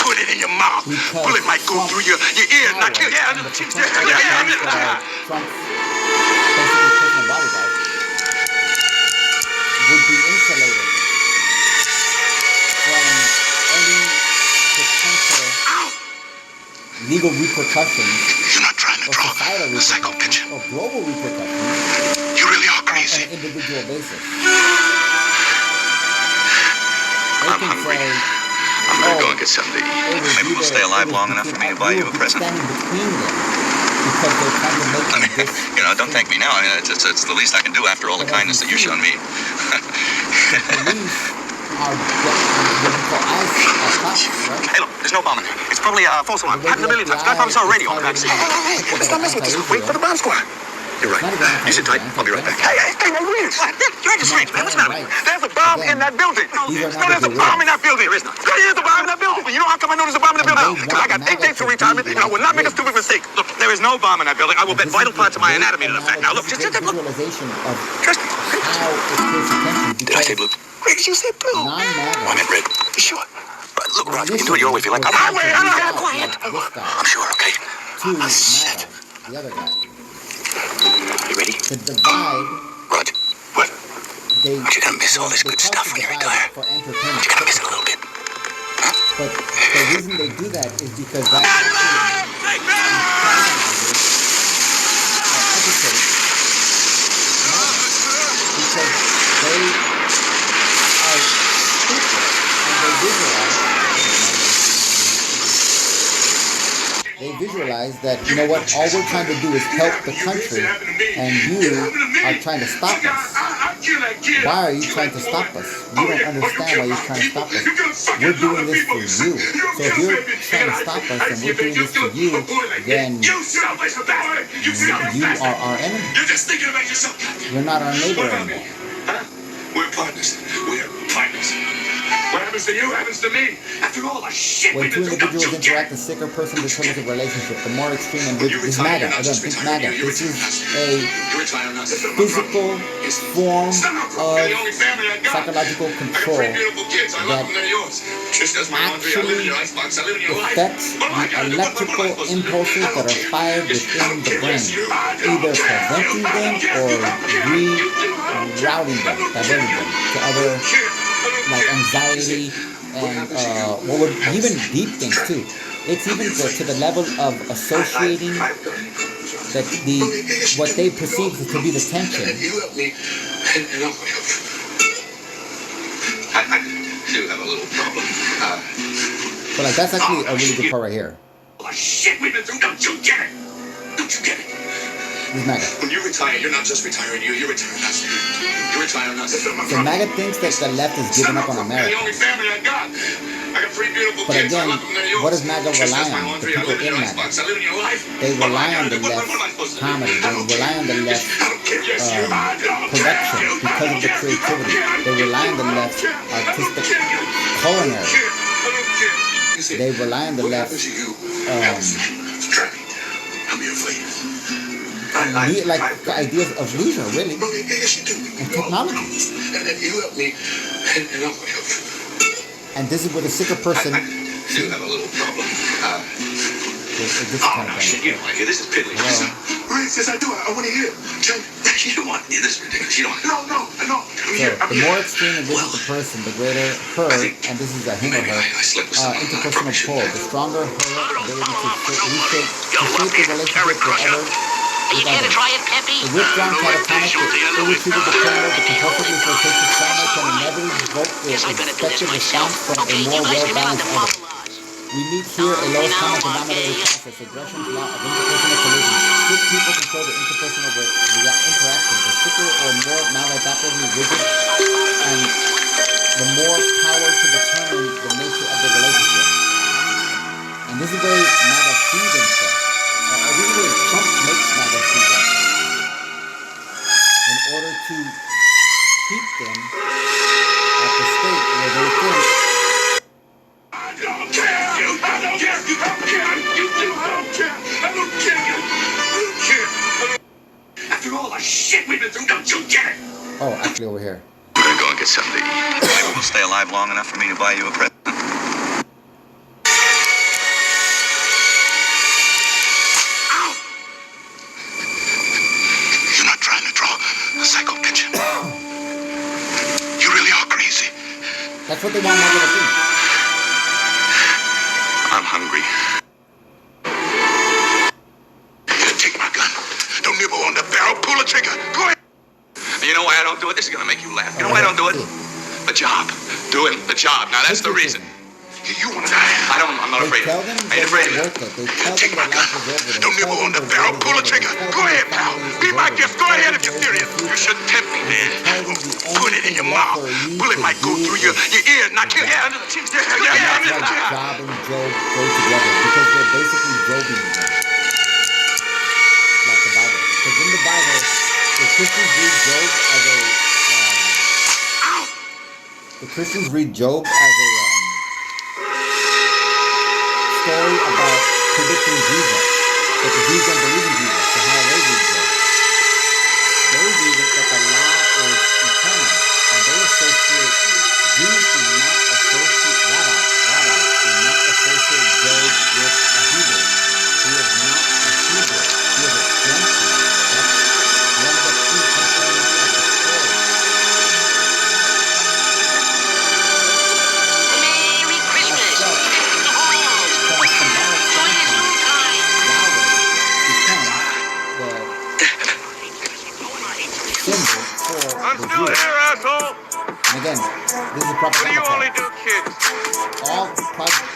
Put it in your mouth. Bullet might go through your ear, not your ear. Trump's basically personal bodyguard would be insulated from any potential legal repercussions. You're not trying to or draw societal the psycho repercussions picture. Or global repercussions. You really are crazy. On an individual basis. I'm hungry. I'm gonna go and get something to eat. Maybe we'll stay alive long enough for me to buy you a present. Standing between them because they're trying to make this. You know, don't thank me now. I mean, it's the least I can do after all the kindness that you've shown me. Police are what you call cops, right? Hey, look, there's no bomb in there. It's probably a false alarm. Happened a million times. Guy probably saw a radio on the back seat. Hey, let's not mess with this. Wait for the bomb squad. You're right. You sit tight. I'll be right back. Hey, no, please. You're just strange, man. What's the matter with you? There's a bomb in that building. No, there's a bomb in that building. There is not. There's a bomb in that building. You know how come I know there's a bomb in the building? Because I got 8 days to retirement, and I will not make a stupid mistake. Look, there is no bomb in that building. I will bet vital parts of my anatomy to the fact. Now, look, just look. Visualization of Trust me. how it creates attention. Did I say blue? Where did you say blue? Non-matter. I meant red. Sure. But look, Roger, you can do it your way if you like. I'm highway. I don't have quiet. I'm sure, okay? To matter. The other guy. You ready? To divide. Roger. What? They, Aren't you gonna miss all this good stuff when you retire? For Aren't entertainment. you gonna miss it a little bit? Huh? But the reason they do that is because that they visualize that, you know what, all we're trying to do is help the country, and you are trying to stop us. Why are you trying to stop us? You don't understand why you're trying to stop us. We're doing this for you. So if you're trying to stop us and we're doing this for you, then you are our enemy. You're not our neighbor anymore. We're partners. We're partners. happens to you happens to me. After all the shit When we've two been through, individuals don't you get interact, it? the sicker person determines the relationship. The more extreme and When you this retire, MAGA. you're not Again, just think retiring MAGA. you, This is a You retire on us. physical form of You're the only family I got. psychological I got control three beautiful kids. I love them. They're yours. Just does my laundry. I live in your icebox. I live in your life. affects What am I the gonna do? What am I electrical supposed to do? impulses I don't that are care. fired Yes, I within don't the care. brain, Yes, you. I either don't care. preventing I them don't care. or I don't care. You do. I don't care. rerouting them, I don't diverting care. them to I other don't care. I don't like care. anxiety and what would even deep things too. It's even to the level of associating that what they perceive to be the tension. You help me, and I'll help you. I do have a little problem. But like that's actually a really good part right here. All the shit we've been through, don't you get it? Don't you get it? This MAGA. When you retire, you're not just retiring you, you're retiring us. You're retiring us. So MAGA thinks that the left is giving up on You're the America. only family I got. I got three beautiful But kids. I again, love them. They're yours. what does MAGA Just rely does my on? The laundry. I people live in in your MAGA. icebox. I live in your life. They What am I rely on gonna the do? What am I left supposed to do? comedy. I They don't rely care. on the left I don't care. Yes, you. I don't production care. because of the creativity. They rely on the left artistic culinary. They rely on the What left happens to you? Try me. I'll be afraid. like the ideas of leisure, really, Yes, you do. and technology. And then you help me, and I'll help you. And this is where the sicker person I do have a little problem. this Oh, kind no, of shit, thing. you don't like it. This is piddly. Well, Yes, I do. I want to hear. Tell me. You don't want to hear this ridiculous. You don't. No. So the more extreme and rigid the person, the greater her, and this is a him or her, interpersonal pull. The stronger her ability to reshape the relationship with others. The withdrawn catatonic, the irretrievable, the criminal, the compulsively flirtatious trauma can inevitably evoke the expected response from a more well-balanced other. We meet here a lowest common denominator process, aggression's law of interpersonal collision. Should people control the interpersonal interaction, the sicker or more maladaptively rigid, and the more power to determine the nature of the relationship. And this is very MAGA season stuff. This is where Trump makes MAGA season in order to keep them at the state where they think After all the shit we've been through, don't you get it? oh, actually over here. I'm gonna go and get something to eat. Maybe we'll stay alive long enough for me to buy you a present. Ow! You're not trying to draw a psycho picture. You really are crazy. That's what they want MAGA to think. I'm hungry. Take my gun. Don't nibble on the barrel. Pull the trigger. Go ahead. You know why I don't do it? This is gonna make you laugh. You know why I don't do it? The job. Doing the job. Now that's the reason. You want to die? I'm not They afraid. tell them I ain't they're afraid not of it. worth it. They tell Take them my their gun. life is over. They Don't tell nibble on them the their barrel. world Pull the is over. trigger. They tell Go them ahead, their pal. family is Be my over. gift. They Go tell ahead them if you're there's no serious. You future. shouldn't tempt me, They man. tell them the Put only it in thing your left mouth. for you Bullet to might go do through your is ear. Knock your hair under the cheeks. and that's why Job and Job go together, because they're basically Jobing them, like the Bible. Because in the Bible, the Christians read Job as a story about predicting Jesus, but the Jews don't believe in Jesus. So how they read Job? They read it that the law is eternal, and they associate Jews do not associate rabbis do not associate Job with a Hebrew. He is not a Hebrew. He is a Gentile. That's one of the key components of the story. Merry Christmas! From a symbolic standpoint, Yahweh becomes the symbol for the Jews. asshole. And again, this is a What do propaganda you only part. do, kids? All project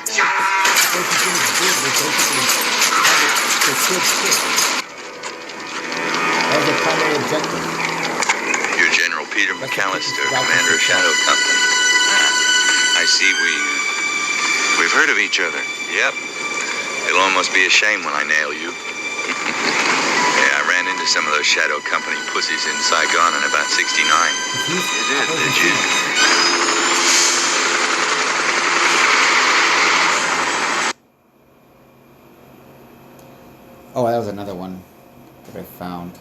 things did was basically have it for kids shit. That was their primary objective. You're General Peter That's McAllister, the Christian commander of righteous Shadow Company. I see we've heard of each other. Yep. It'll almost be a shame when I nail you. Yeah, I ran into some of those Shadow Company pussies in Saigon in about 69. You did you? Oh, that was another one that I found.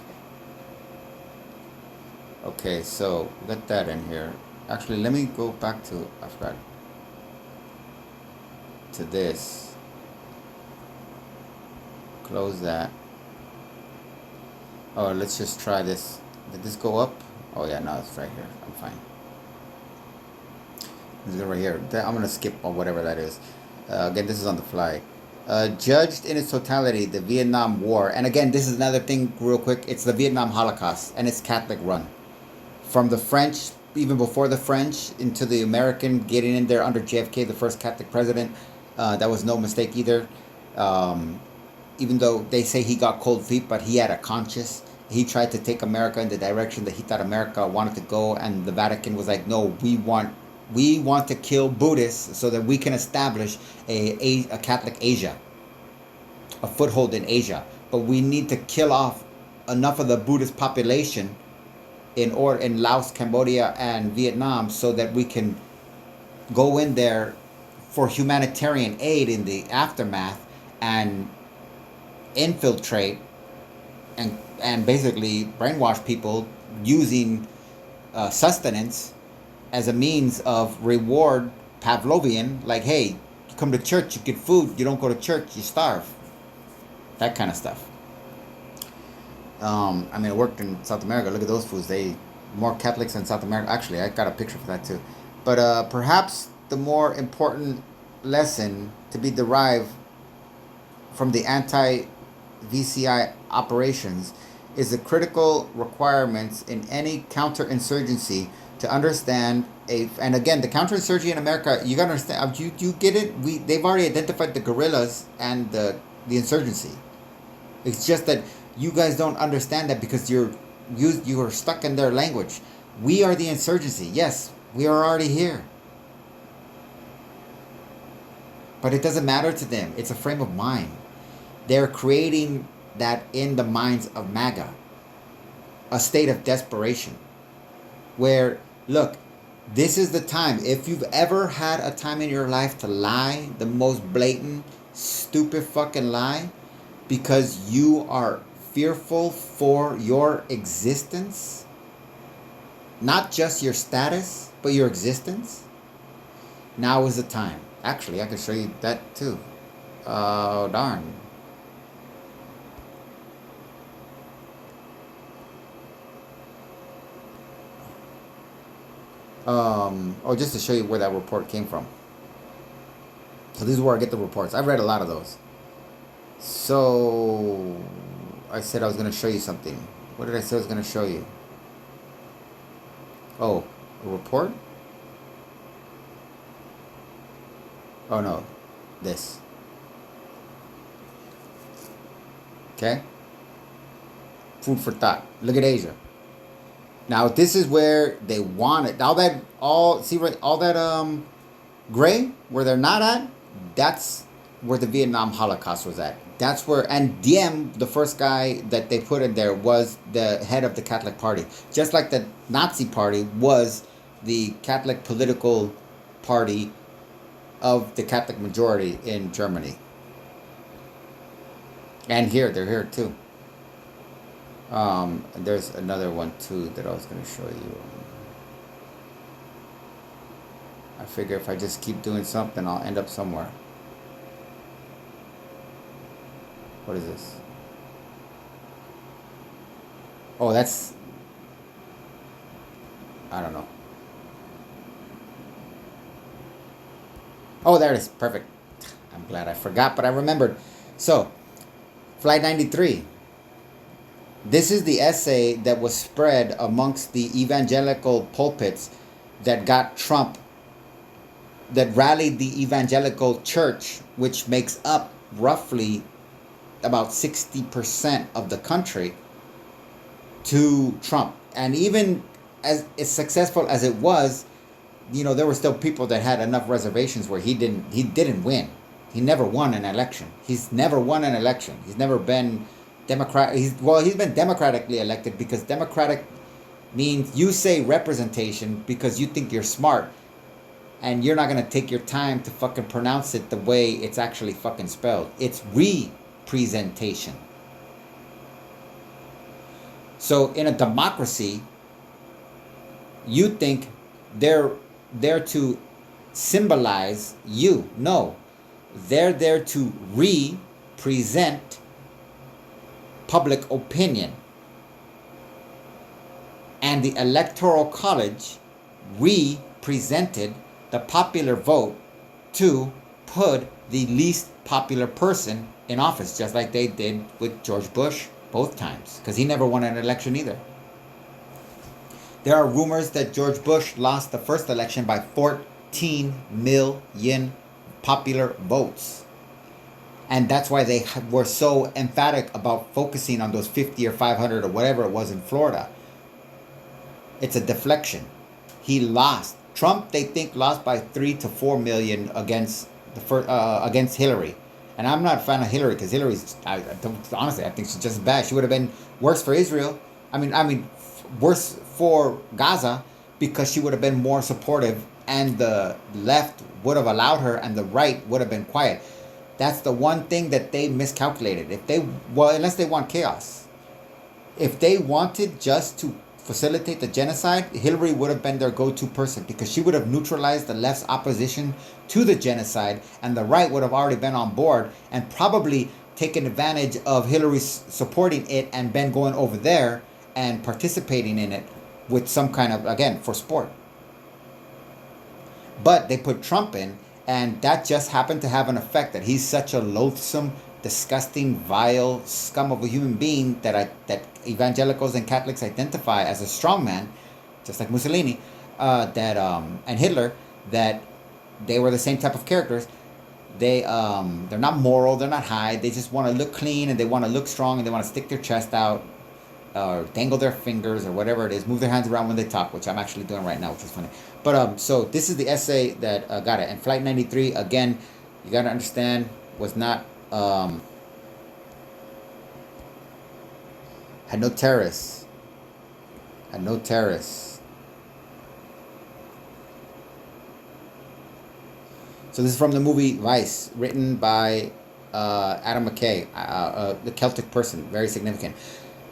Okay, so get that in here. Actually, let me go back to, I forgot, to this. Close that. Oh, let's just try this. Did this go up? Oh yeah, no, it's right here. I'm fine. Let's go right here. I'm gonna skip on whatever that is. Again, this is on the fly. Judged in its totality, the Vietnam War, and again, this is another thing real quick. It's the Vietnam Holocaust, and it's Catholic run. From the French, even before the French, into the American, getting in there under JFK, the first Catholic president. That was no mistake either. Even though they say he got cold feet, but he had a conscience. He tried to take America in the direction that he thought America wanted to go, and the Vatican was like, no, we want to kill Buddhists so that we can establish a Catholic Asia, a foothold in Asia. But we need to kill off enough of the Buddhist population in Laos, Cambodia, and Vietnam so that we can go in there for humanitarian aid in the aftermath and infiltrate and basically brainwash people using sustenance as a means of reward, Pavlovian, like, hey, you come to church, you get food, you don't go to church, you starve. That kind of stuff. I mean, I worked in South America. Look at those foods. More Catholics in South America. Actually, I got a picture for that too. But perhaps the more important lesson to be derived from the anti-VCI operations is the critical requirements in any counterinsurgency to understand and again, the counterinsurgency in America, you gotta understand, you get it? They've already identified the guerrillas and the insurgency. It's just that you guys don't understand that because you are stuck in their language. We are the insurgency. Yes, we are already here. But it doesn't matter to them. It's a frame of mind. They're creating that in the minds of MAGA. A state of desperation. Where, look, this is the time. If you've ever had a time in your life to lie, the most blatant, stupid fucking lie, because you are fearful for your existence, not just your status, but your existence, now is the time. Actually, I can show you that too. Oh, darn. Just to show you where that report came from. So this is where I get the reports. I've read a lot of those. So I said I was going to show you something. What did I say I was going to show you? Oh, a report? Oh no, this. Okay? Food for thought. Look at Asia. Now this is where they want it. All that gray, where they're not at, that's where the Vietnam Holocaust was at. That's where, and Diem, the first guy that they put in there, was the head of the Catholic Party. Just like the Nazi Party was the Catholic political party of the Catholic majority in Germany. And here, they're here too. There's another one too that I was going to show you. I figure if I just keep doing something, I'll end up somewhere. What is this? Oh, that's... I don't know. Oh, there it is. Perfect. I'm glad I forgot, but I remembered. So, Flight 93. This is the essay that was spread amongst the evangelical pulpits that got Trump, that rallied the evangelical church, which makes up roughly about 60% of the country, to Trump. And even as successful as it was, there were still people that had enough reservations where he didn't win. He never won an election. He's never won an election. He's never been Democrat. He's been democratically elected, because democratic means you say representation because you think you're smart, and you're not going to take your time to fucking pronounce it the way it's actually fucking spelled. It's representation. So in a democracy, you think they're there to symbolize you. No, they're there to represent public opinion. And the Electoral College represented the popular vote to put the least popular person in office, just like they did with George Bush both times, because he never won an election either. There are rumors that George Bush lost the first election by 14 million popular votes. And that's why they were so emphatic about focusing on those 50 or 500 or whatever it was in Florida. It's a deflection. He lost. Trump, they think, lost by 3 to 4 million against against Hillary. And I'm not a fan of Hillary because Hillary's, honestly, I think she's just bad. She would have been worse for Israel. I mean, worse for Gaza because she would have been more supportive, and the left would have allowed her, and the right would have been quiet. That's the one thing that they miscalculated. Unless they want chaos. If they wanted just to facilitate the genocide, Hillary would have been their go-to person because she would have neutralized the left's opposition to the genocide, and the right would have already been on board and probably taken advantage of Hillary's supporting it and been going over there and participating in it with some kind of, again, for sport. But they put Trump in, and that just happened to have an effect that he's such a loathsome, disgusting, vile scum of a human being that evangelicals and Catholics identify as a strongman, just like Mussolini, and Hitler, that they were the same type of characters. They're not moral, they're not high, they just want to look clean, and they want to look strong, and they want to stick their chest out, or dangle their fingers, or whatever it is, move their hands around when they talk, which I'm actually doing right now, which is funny. But so this is the essay that got it. And Flight 93, again, you got to understand, was not, had no terrorists. So this is from the movie Vice, written by Adam McKay, the Celtic person, very significant.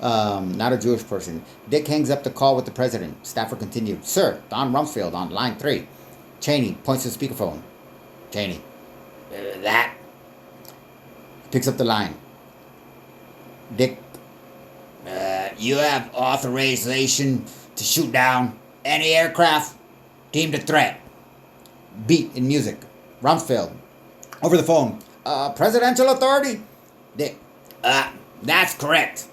Not a Jewish person. Dick hangs up the call with the president. Stafford continued. Sir, Don Rumsfeld on line 3. Cheney points to the speakerphone. Cheney. That. Picks up the line. Dick. You have authorization to shoot down any aircraft deemed a threat. Beat in music. Rumsfeld. Over the phone. Presidential authority? Dick. That's correct.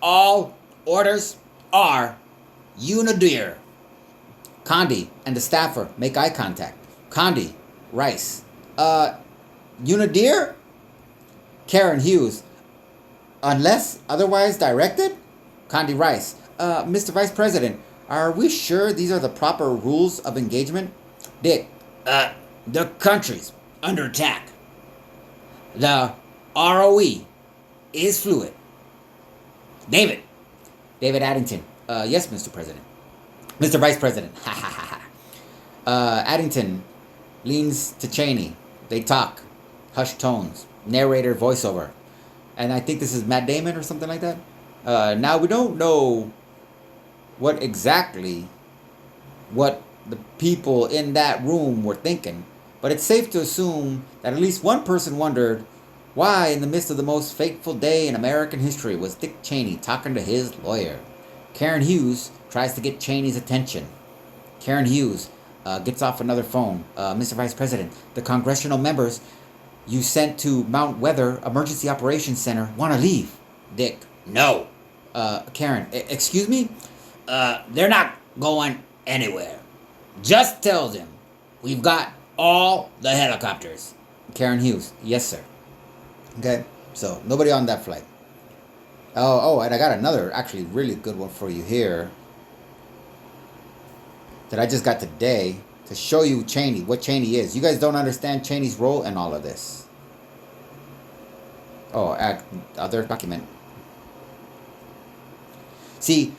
All orders are unadhere. Condi and the staffer make eye contact. Condi, Rice. Unadhere? Karen Hughes. Unless otherwise directed? Condi Rice. Mr. Vice President, are we sure these are the proper rules of engagement? Dick. The country's under attack. The ROE is fluid. David Addington. Yes, Mr. President. Mr. Vice President. Ha ha ha ha. Addington leans to Cheney. They talk. Hushed tones. Narrator voiceover. And I think this is Matt Damon or something like that. Now, we don't know what the people in that room were thinking, but it's safe to assume that at least one person wondered, why, in the midst of the most fateful day in American history, was Dick Cheney talking to his lawyer? Karen Hughes tries to get Cheney's attention. Karen Hughes gets off another phone. Mr. Vice President, the congressional members you sent to Mount Weather Emergency Operations Center want to leave. Dick, no. Karen, excuse me? They're not going anywhere. Just tell them we've got all the helicopters. Karen Hughes, yes, sir. Okay, so nobody on that flight. Oh, and I got another actually really good one for you here that I just got today to show you Cheney, what Cheney is. You guys don't understand Cheney's role in all of this. Oh, other document. See,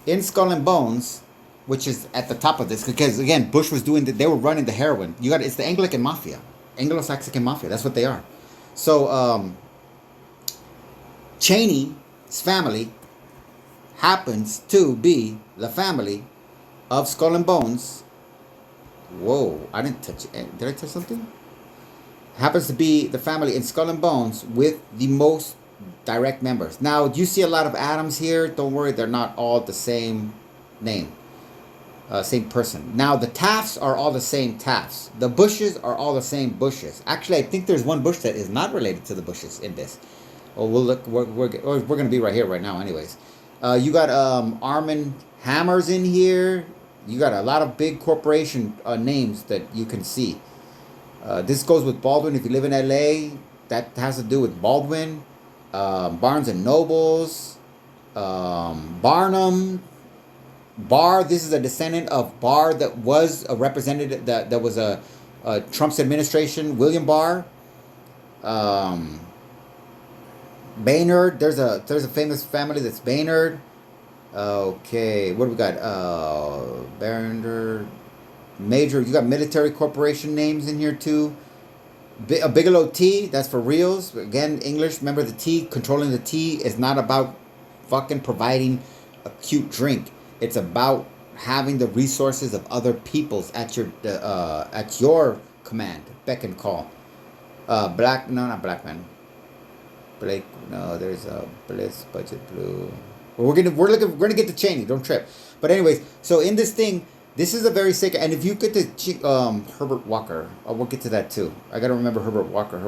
in Skull and Bones, which is at the top of this, because again, Bush was doing they were running the heroin. It's the Anglican Mafia, Anglo-Saxon Mafia. That's what they are. So, Cheney's family happens to be the family of Skull and Bones. Whoa, I didn't touch it. Did I touch something? Happens to be the family in Skull and Bones with the most direct members. Now, you see a lot of Adams here. Don't worry, they're not all the same name. Same person. Now, the Tafts are all the same Tafts. The Bushes are all the same Bushes. Actually, I think there's one Bush that is not related to the Bushes in this. Oh, we'll look. We're going to be right here right now anyways. You got Armin Hammers in here. You got a lot of big corporation names that you can see. This goes with Baldwin. If you live in LA, that has to do with Baldwin. Barnes and Nobles. Barnum. Barr. This is a descendant of Barr that was a representative that was a Trump's administration. William Barr. Baynard. There's a famous family that's Baynard. Okay, what do we got? Baynard. Major. You got military corporation names in here too. A Bigelow Tea. That's for reals. Again, English. Remember the tea. Controlling the tea is not about fucking providing a cute drink. It's about having the resources of other people's at your command, beck and call. Not Blackman. Blake, no, there's a Bliss, Budget Blue. We're gonna get to Cheney. Don't trip. But anyways, so in this thing, this is a very sacred. And if you get to Herbert Walker, we'll get to that too. I gotta remember Herbert Walker.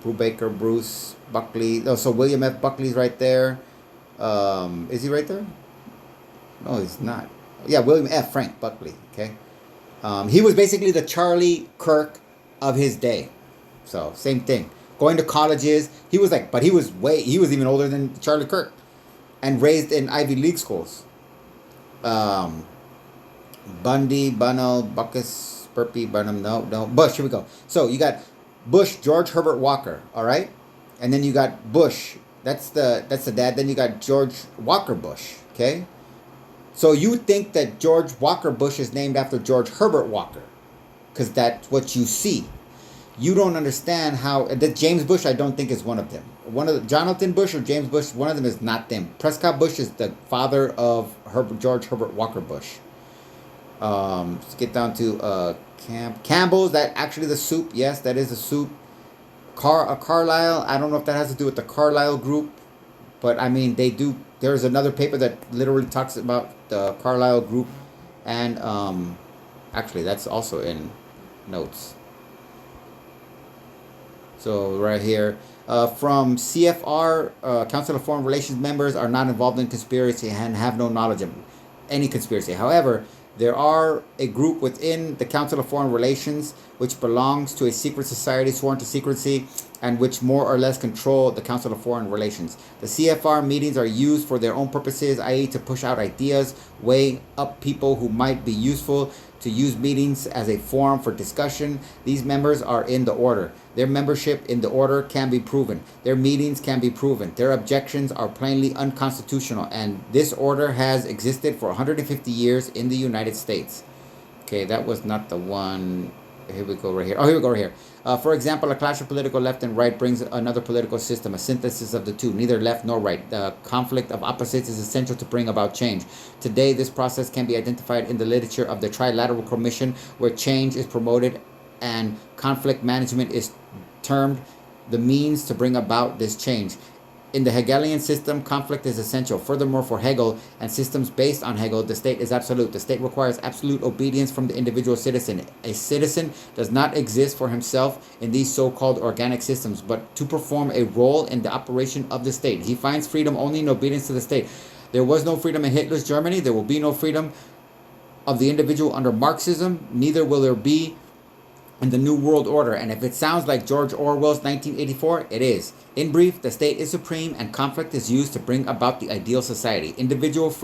Brubaker, Bruce Buckley. Oh, so William F. Buckley's right there. Is he right there? No, he's not. Yeah, William F. Frank Buckley. Okay. He was basically the Charlie Kirk of his day. So same thing. Going to colleges. He was even older than Charlie Kirk, and raised in Ivy League schools. Bundy, Bunnell, Buckus, Burpee, Bunham. No, Bush. Here we go. So you got Bush, George Herbert Walker. All right, and then you got Bush. That's the dad. Then you got George Walker Bush. Okay. So you think that George Walker Bush is named after George Herbert Walker, because that's what you see. You don't understand how that James Bush. I don't think is one of them. Jonathan Bush or James Bush. One of them is not them. Prescott Bush is the father of George Herbert Walker Bush. Let's get down to Campbell's. That actually the soup. Yes, that is a soup. Carlisle. I don't know if that has to do with the Carlisle group, but I mean they do. There's another paper that literally talks about the Carlisle group, and actually that's also in notes. So right here, from CFR, Council of Foreign Relations members are not involved in conspiracy and have no knowledge of any conspiracy. However, there are a group within the Council of Foreign Relations which belongs to a secret society sworn to secrecy and which more or less control the Council of Foreign Relations. The CFR meetings are used for their own purposes, i.e. to push out ideas, weigh up people who might be useful, to use meetings as a forum for discussion. These members are in the order. Their membership in the order can be proven. Their meetings can be proven. Their objections are plainly unconstitutional, and this order has existed for 150 years in the United States. Okay, that was not the one. Here we go right here. Oh, here we go right here. For example, a clash of political left and right brings another political system, a synthesis of the two, neither left nor right. The conflict of opposites is essential to bring about change. Today, this process can be identified in the literature of the Trilateral Commission, where change is promoted and conflict management is termed the means to bring about this change. In the Hegelian system, conflict is essential. Furthermore, for Hegel and systems based on Hegel, the state is absolute. The state requires absolute obedience from the individual citizen. A citizen does not exist for himself in these so-called organic systems, but to perform a role in the operation of the state. He finds freedom only in obedience to the state. There was no freedom in Hitler's Germany. There will be no freedom of the individual under Marxism. Neither will there be in the New World Order. And if it sounds like George Orwell's 1984, it is. In brief, the state is supreme and conflict is used to bring about the ideal society. Individuals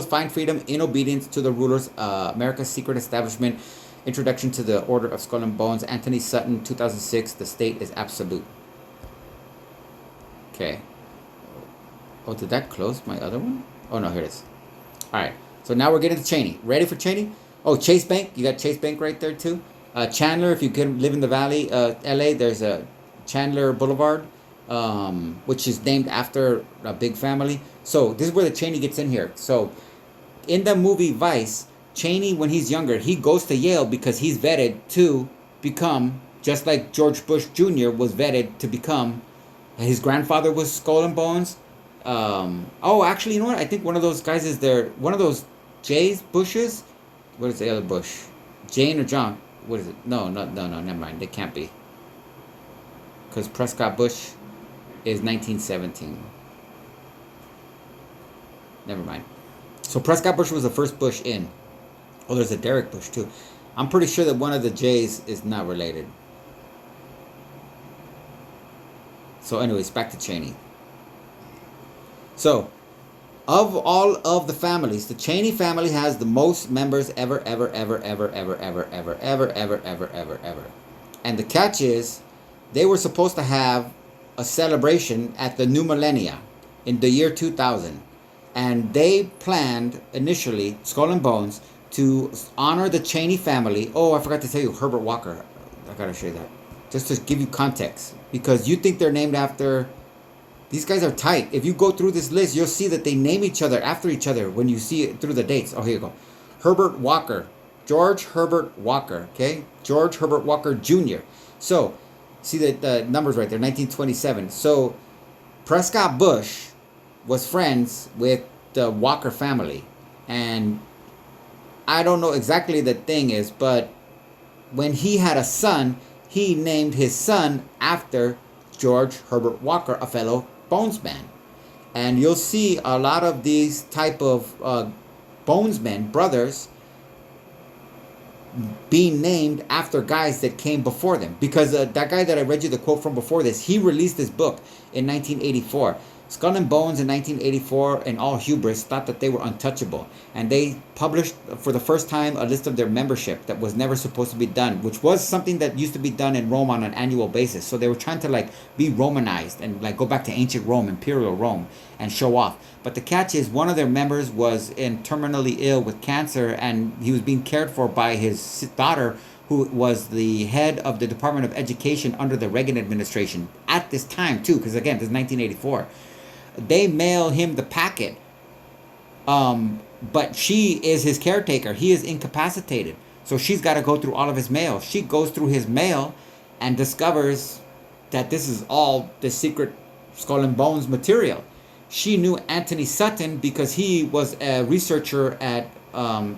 find freedom in obedience to the rulers. America's Secret Establishment, Introduction to the Order of Skull and Bones, Anthony Sutton, 2006. The state is absolute. Okay. Oh, did that close my other one? Oh, no, here it is. All right. So now we're getting to Cheney. Ready for Cheney? Oh, Chase Bank. You got Chase Bank right there, too. Chandler, if you can live in the Valley, LA, there's a Chandler Boulevard. which is named after a big family. So this is where the Cheney gets in here. So in the movie Vice, Cheney, when he's younger, he goes to Yale because he's vetted to become, just like George Bush Jr. was vetted to become, his grandfather was Skull and Bones. Oh, actually, you know what? I think one of those guys is there. One of those J's, Bushes. What is the other Bush? Jane or John? What is it? No, never mind. They can't be. Because Prescott Bush is 1917. Never mind. So Prescott Bush was the first Bush in. Oh, there's a Derek Bush too. I'm pretty sure that one of the J's is not related. So anyways, back to Cheney. So, of all of the families, the Cheney family has the most members ever. And the catch is, they were supposed to have a celebration at the new millennia in the year 2000. And they planned initially, Skull and Bones, to honor the Cheney family. Oh, I forgot to tell you, Herbert Walker. I gotta show you that. Just to give you context. Because you think they're named after... These guys are tight. If you go through this list, you'll see that they name each other after each other when you see it through the dates. Oh, here you go. Herbert Walker. George Herbert Walker. Okay? George Herbert Walker Jr. So, see the numbers right there, 1927. So, Prescott Bush was friends with the Walker family. And I don't know exactly the thing is, but when he had a son, he named his son after George Herbert Walker, a fellow bonesman. And you'll see a lot of these type of bonesmen, brothers, being named after guys that came before them. Because that guy that I read you the quote from before this, he released this book in 1984. Skull and Bones in 1984 and all hubris thought that they were untouchable. And they published for the first time a list of their membership that was never supposed to be done, which was something that used to be done in Rome on an annual basis. So they were trying to like be Romanized and like go back to ancient Rome, imperial Rome, and show off. But the catch is one of their members was terminally ill with cancer, and he was being cared for by his daughter, who was the head of the Department of Education under the Reagan administration at this time too, because again, this is 1984. They mail him the packet, but she is his caretaker. He is incapacitated, so she's got to go through all of his mail. She goes through his mail and discovers that this is all the secret Skull and Bones material. She knew Anthony Sutton because he was a researcher at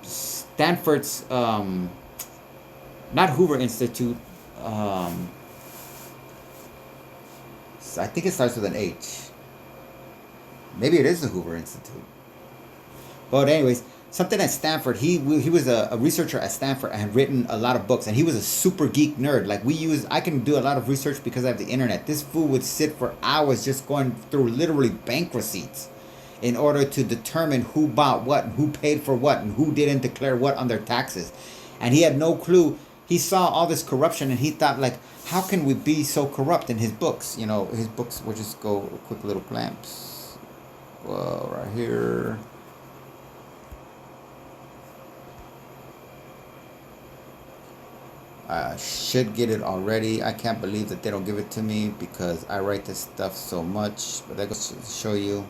Stanford's, not Hoover Institute. I think it starts with an H. Maybe it is the Hoover Institute. But anyways, something at Stanford. He was a researcher at Stanford and had written a lot of books. And he was a super geek nerd. Like I can do a lot of research because I have the internet. This fool would sit for hours just going through literally bank receipts in order to determine who bought what and who paid for what and who didn't declare what on their taxes. And he had no clue. He saw all this corruption and he thought, like, how can we be so corrupt in his books? You know, his books, we'll just go a quick little glance. Well, right here. I should get it already. I can't believe that they don't give it to me because I write this stuff so much. But I go show you.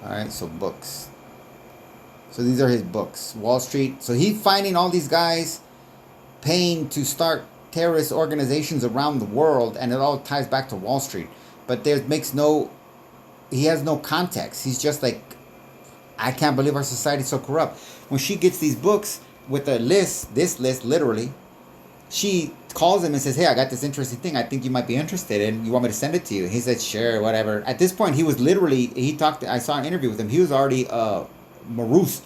Alright, so books. So these are his books. Wall Street. So he's finding all these guys paying to start terrorist organizations around the world, and it all ties back to Wall Street. But he has no context. He's just like, I can't believe our society's so corrupt. When she gets these books with a list, this list literally, she calls him and says, hey, I got this interesting thing I think you might be interested in. You want me to send it to you? He said, sure, whatever. At this point, he was literally, I saw an interview with him. He was already morose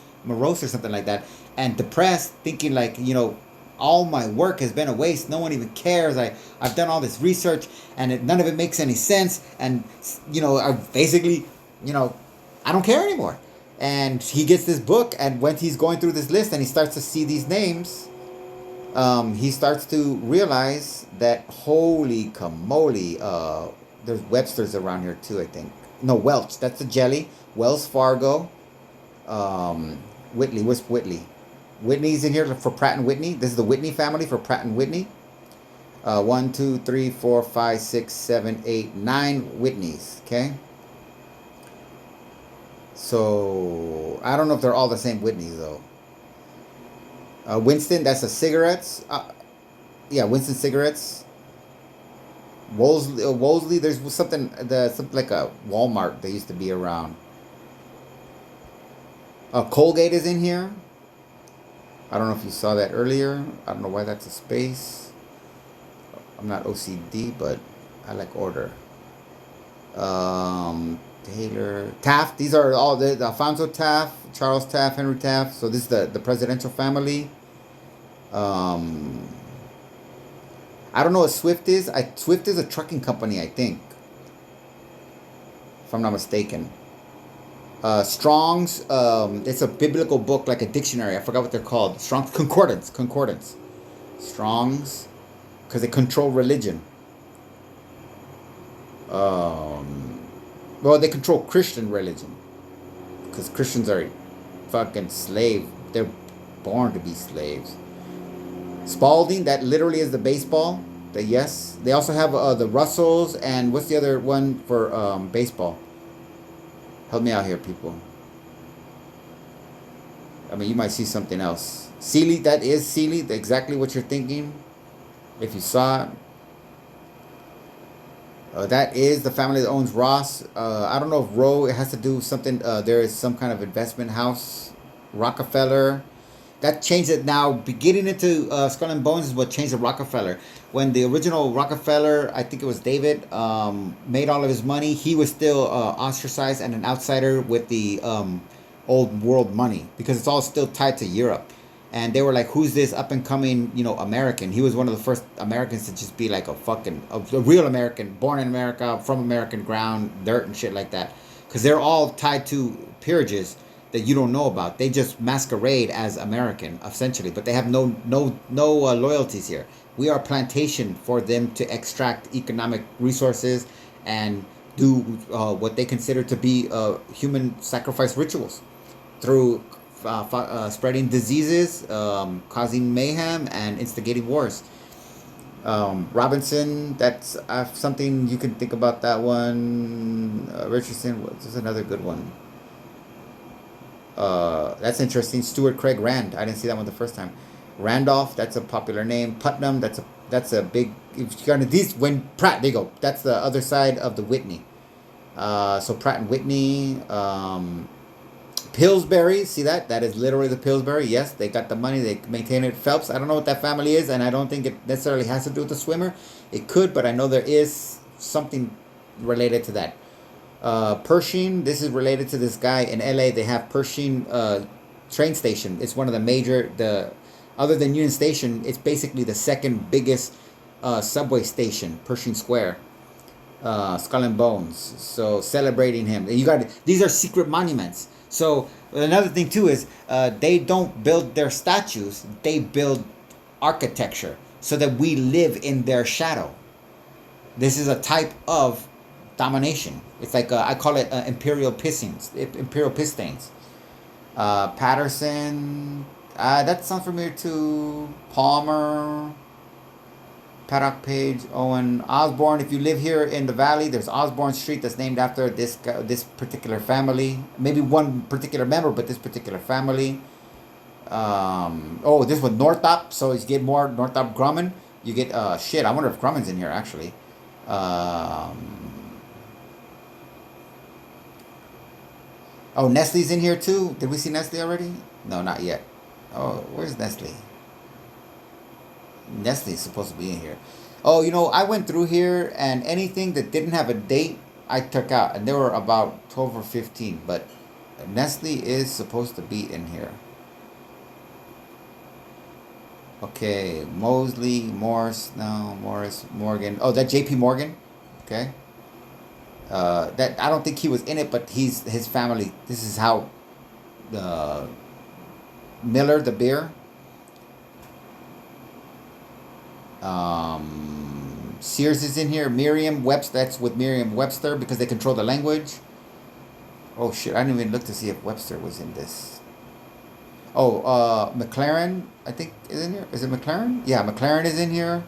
or something like that, and depressed, thinking like, you know, all my work has been a waste. No one even cares. I've done all this research and none of it makes any sense. And, you know, I basically, you know, I don't care anymore. And he gets this book, and when he's going through this list and he starts to see these names, he starts to realize that, holy camole, there's Webster's around here too, I think. No, Welch. That's the jelly. Wells Fargo. Whitley. Where's Whitley? Whitney's in here for Pratt and Whitney. This is the Whitney family for Pratt and Whitney. 1, 2, 3, 4, 5, 6, 7, 8, 9 Whitneys. Okay. So I don't know if they're all the same Whitneys though. Winston, that's a cigarettes. Yeah, Winston cigarettes. Wolseley, there's something like a Walmart that used to be around. Colgate is in here. I don't know if you saw that earlier. I don't know why that's a space. I'm not OCD, but I like order. Taylor, Taft. These are all the Alfonso Taft, Charles Taft, Henry Taft. So this is the presidential family. I don't know what Swift is. Swift is a trucking company, I think, if I'm not mistaken. Strong's, it's a biblical book, like a dictionary. I forgot what they're called. Strong's Concordance. Strong's, because they control religion. Well, they control Christian religion, because Christians are fucking slave. They're born to be slaves. Spalding, that literally is the baseball. Yes. They also have the Russells, and what's the other one for baseball? Help me out here, people. I mean, you might see something else. Sealy, that is Sealy, exactly what you're thinking. If you saw it. That is the family that owns Ross. I don't know if Roe, it has to do with something. There is some kind of investment house. Rockefeller. That changed it now. Getting into Skull and Bones is what changed the Rockefeller. When the original Rockefeller, I think it was David, made all of his money, he was still ostracized and an outsider with the old world money, because it's all still tied to Europe. And they were like, who's this up and coming, American? He was one of the first Americans to just be like a real American, born in America, from American ground, dirt and shit like that. Because they're all tied to peerages that you don't know about. They just masquerade as American, essentially, but they have no loyalties here. We are a plantation for them to extract economic resources and do what they consider to be human sacrifice rituals through spreading diseases, causing mayhem, and instigating wars. Robinson, that's something you can think about that one. Richardson, this is another good one. That's interesting. Stuart Craig Rand. I didn't see that one the first time. Randolph, that's a popular name. Putnam, that's a big. If you're gonna these when Pratt, there you go. That's the other side of the Whitney. So Pratt and Whitney. Pillsbury, see that? That is literally the Pillsbury. Yes, they got the money. They maintain it. Phelps, I don't know what that family is, and I don't think it necessarily has to do with the swimmer. It could, but I know there is something related to that. Pershing, this is related to this guy in LA. They have Pershing train station. It's one of the major, other than Union Station, it's basically the second biggest subway station, Pershing Square. Skull and Bones. So celebrating him. These are secret monuments. So another thing too is they don't build their statues. They build architecture so that we live in their shadow. This is a type of domination. It's like I call it imperial pistons. Patterson. That sounds familiar too. Palmer. Paddock Page, Owen Osborne. If you live here in the valley, there's Osborne Street that's named after this particular family. Maybe one particular member, but this particular family. This one Northrop. So you get more Northrop Grumman. You get shit. I wonder if Grumman's in here actually. Nestle's in here too. Did we see Nestle already? No, not yet. Oh, where's Nestle? Nestle is supposed to be in here. I went through here, and anything that didn't have a date, I took out. And there were about 12 or 15. But Nestle is supposed to be in here. Okay, Mosley, Morris, Morgan. Oh, that J.P. Morgan. Okay. That I don't think he was in it, but his family. This is how Miller, the beer. Sears is in here. Merriam-Webster, that's with Merriam-Webster because they control the language. Oh shit, I didn't even look to see if Webster was in this. McLaren, I think, is in here. Is it McLaren? Yeah, McLaren is in here.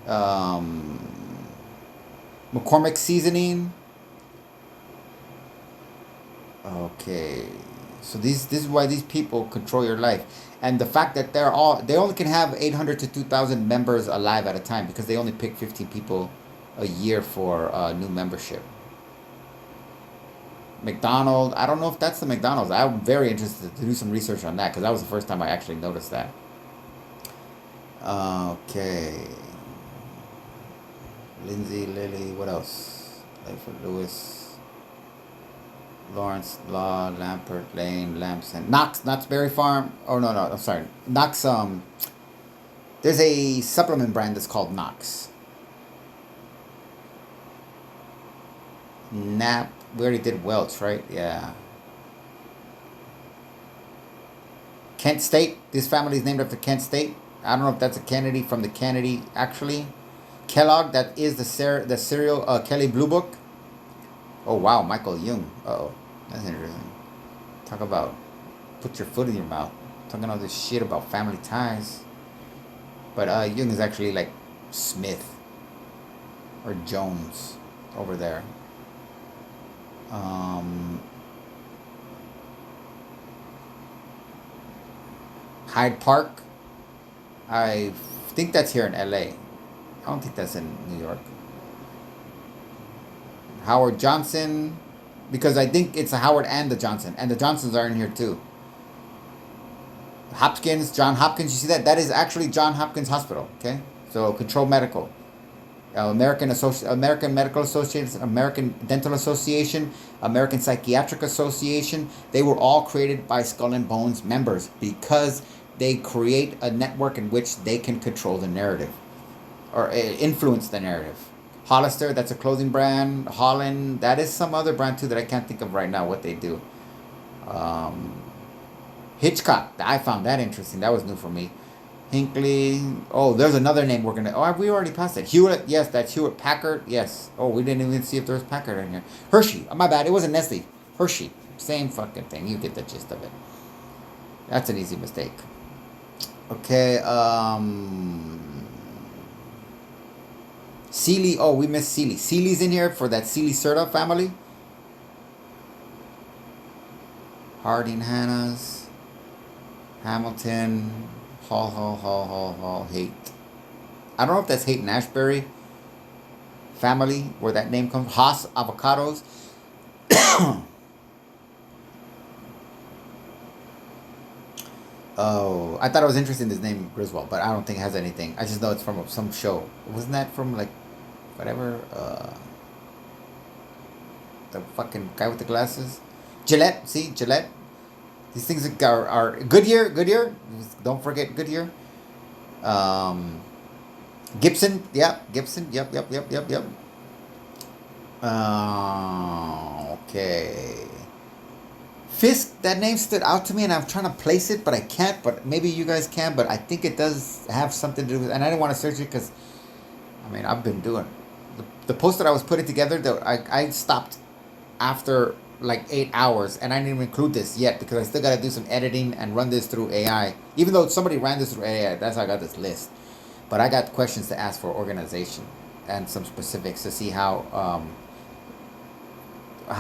Um, McCormick seasoning. Okay, so this is why these people control your life, and the fact that they only can have 800 to 2,000 members alive at a time because they only pick 15 people a year for new membership. McDonald's, I don't know if that's the McDonald's. I'm very interested to do some research on that because that was the first time I actually noticed that. Okay, Lindsay, Lily, what else? Lightfoot Lewis. Lawrence, Law, Lampert, Lane, Lamson, Knott's Berry Farm. Oh no, I'm sorry. Knox. There's a supplement brand that's called Knox. Nap. We already did Welch, right? Yeah. Kent State. This family is named after Kent State. I don't know if that's a Kennedy from the Kennedy actually. Kellogg. That is the cereal. Kelly Blue Book. Oh wow, Michael Jung. Uh-oh. That's interesting. Talk about put your foot in your mouth. Talking all this shit about family ties. But Jung is actually like Smith or Jones over there. Hyde Park. I think that's here in LA. I don't think that's in New York. Howard Johnson, because I think it's a Howard and the Johnson, and the Johnsons are in here too. Hopkins, John Hopkins, you see that? That is actually John Hopkins Hospital, okay? So Control Medical, American Medical Association, American Dental Association, American Psychiatric Association, they were all created by Skull and Bones members because they create a network in which they can control the narrative or influence the narrative. Hollister, that's a clothing brand. Holland, that is some other brand too that I can't think of right now what they do. Hitchcock, I found that interesting. That was new for me. Hinckley. Oh, there's another name we're gonna. Oh, we already passed it. Hewlett. Yes, that's Hewlett Packard. Yes. Oh, we didn't even see if there was Packard in here. Hershey. Oh, my bad. It wasn't Nestle. Hershey. Same fucking thing. You get the gist of it. That's an easy mistake. Okay. Sealy. Oh, we missed Sealy. Sealy's in here for that Sealy Serta family. Harding Hannah's. Hamilton. Hall, Haight. I don't know if that's Haight and Ashbury family, where that name comes. Haas Avocados. Oh, I thought it was interesting, his name Griswold, but I don't think it has anything. I just know it's from some show. Wasn't that from like, whatever, the fucking guy with the glasses? Gillette, see, Gillette. These things are Goodyear. Don't forget Goodyear. Gibson. Yeah, Gibson. Yep. Okay. Fisk. That name stood out to me, and I'm trying to place it, but I can't. But maybe you guys can. But I think it does have something to do with. And I didn't want to search it because, I mean, I've been doing the post that I was putting together. That I stopped after like 8 hours, and I didn't even include this yet because I still got to do some editing and run this through AI. Even though somebody ran this through AI, that's how I got this list. But I got questions to ask for organization and some specifics to see how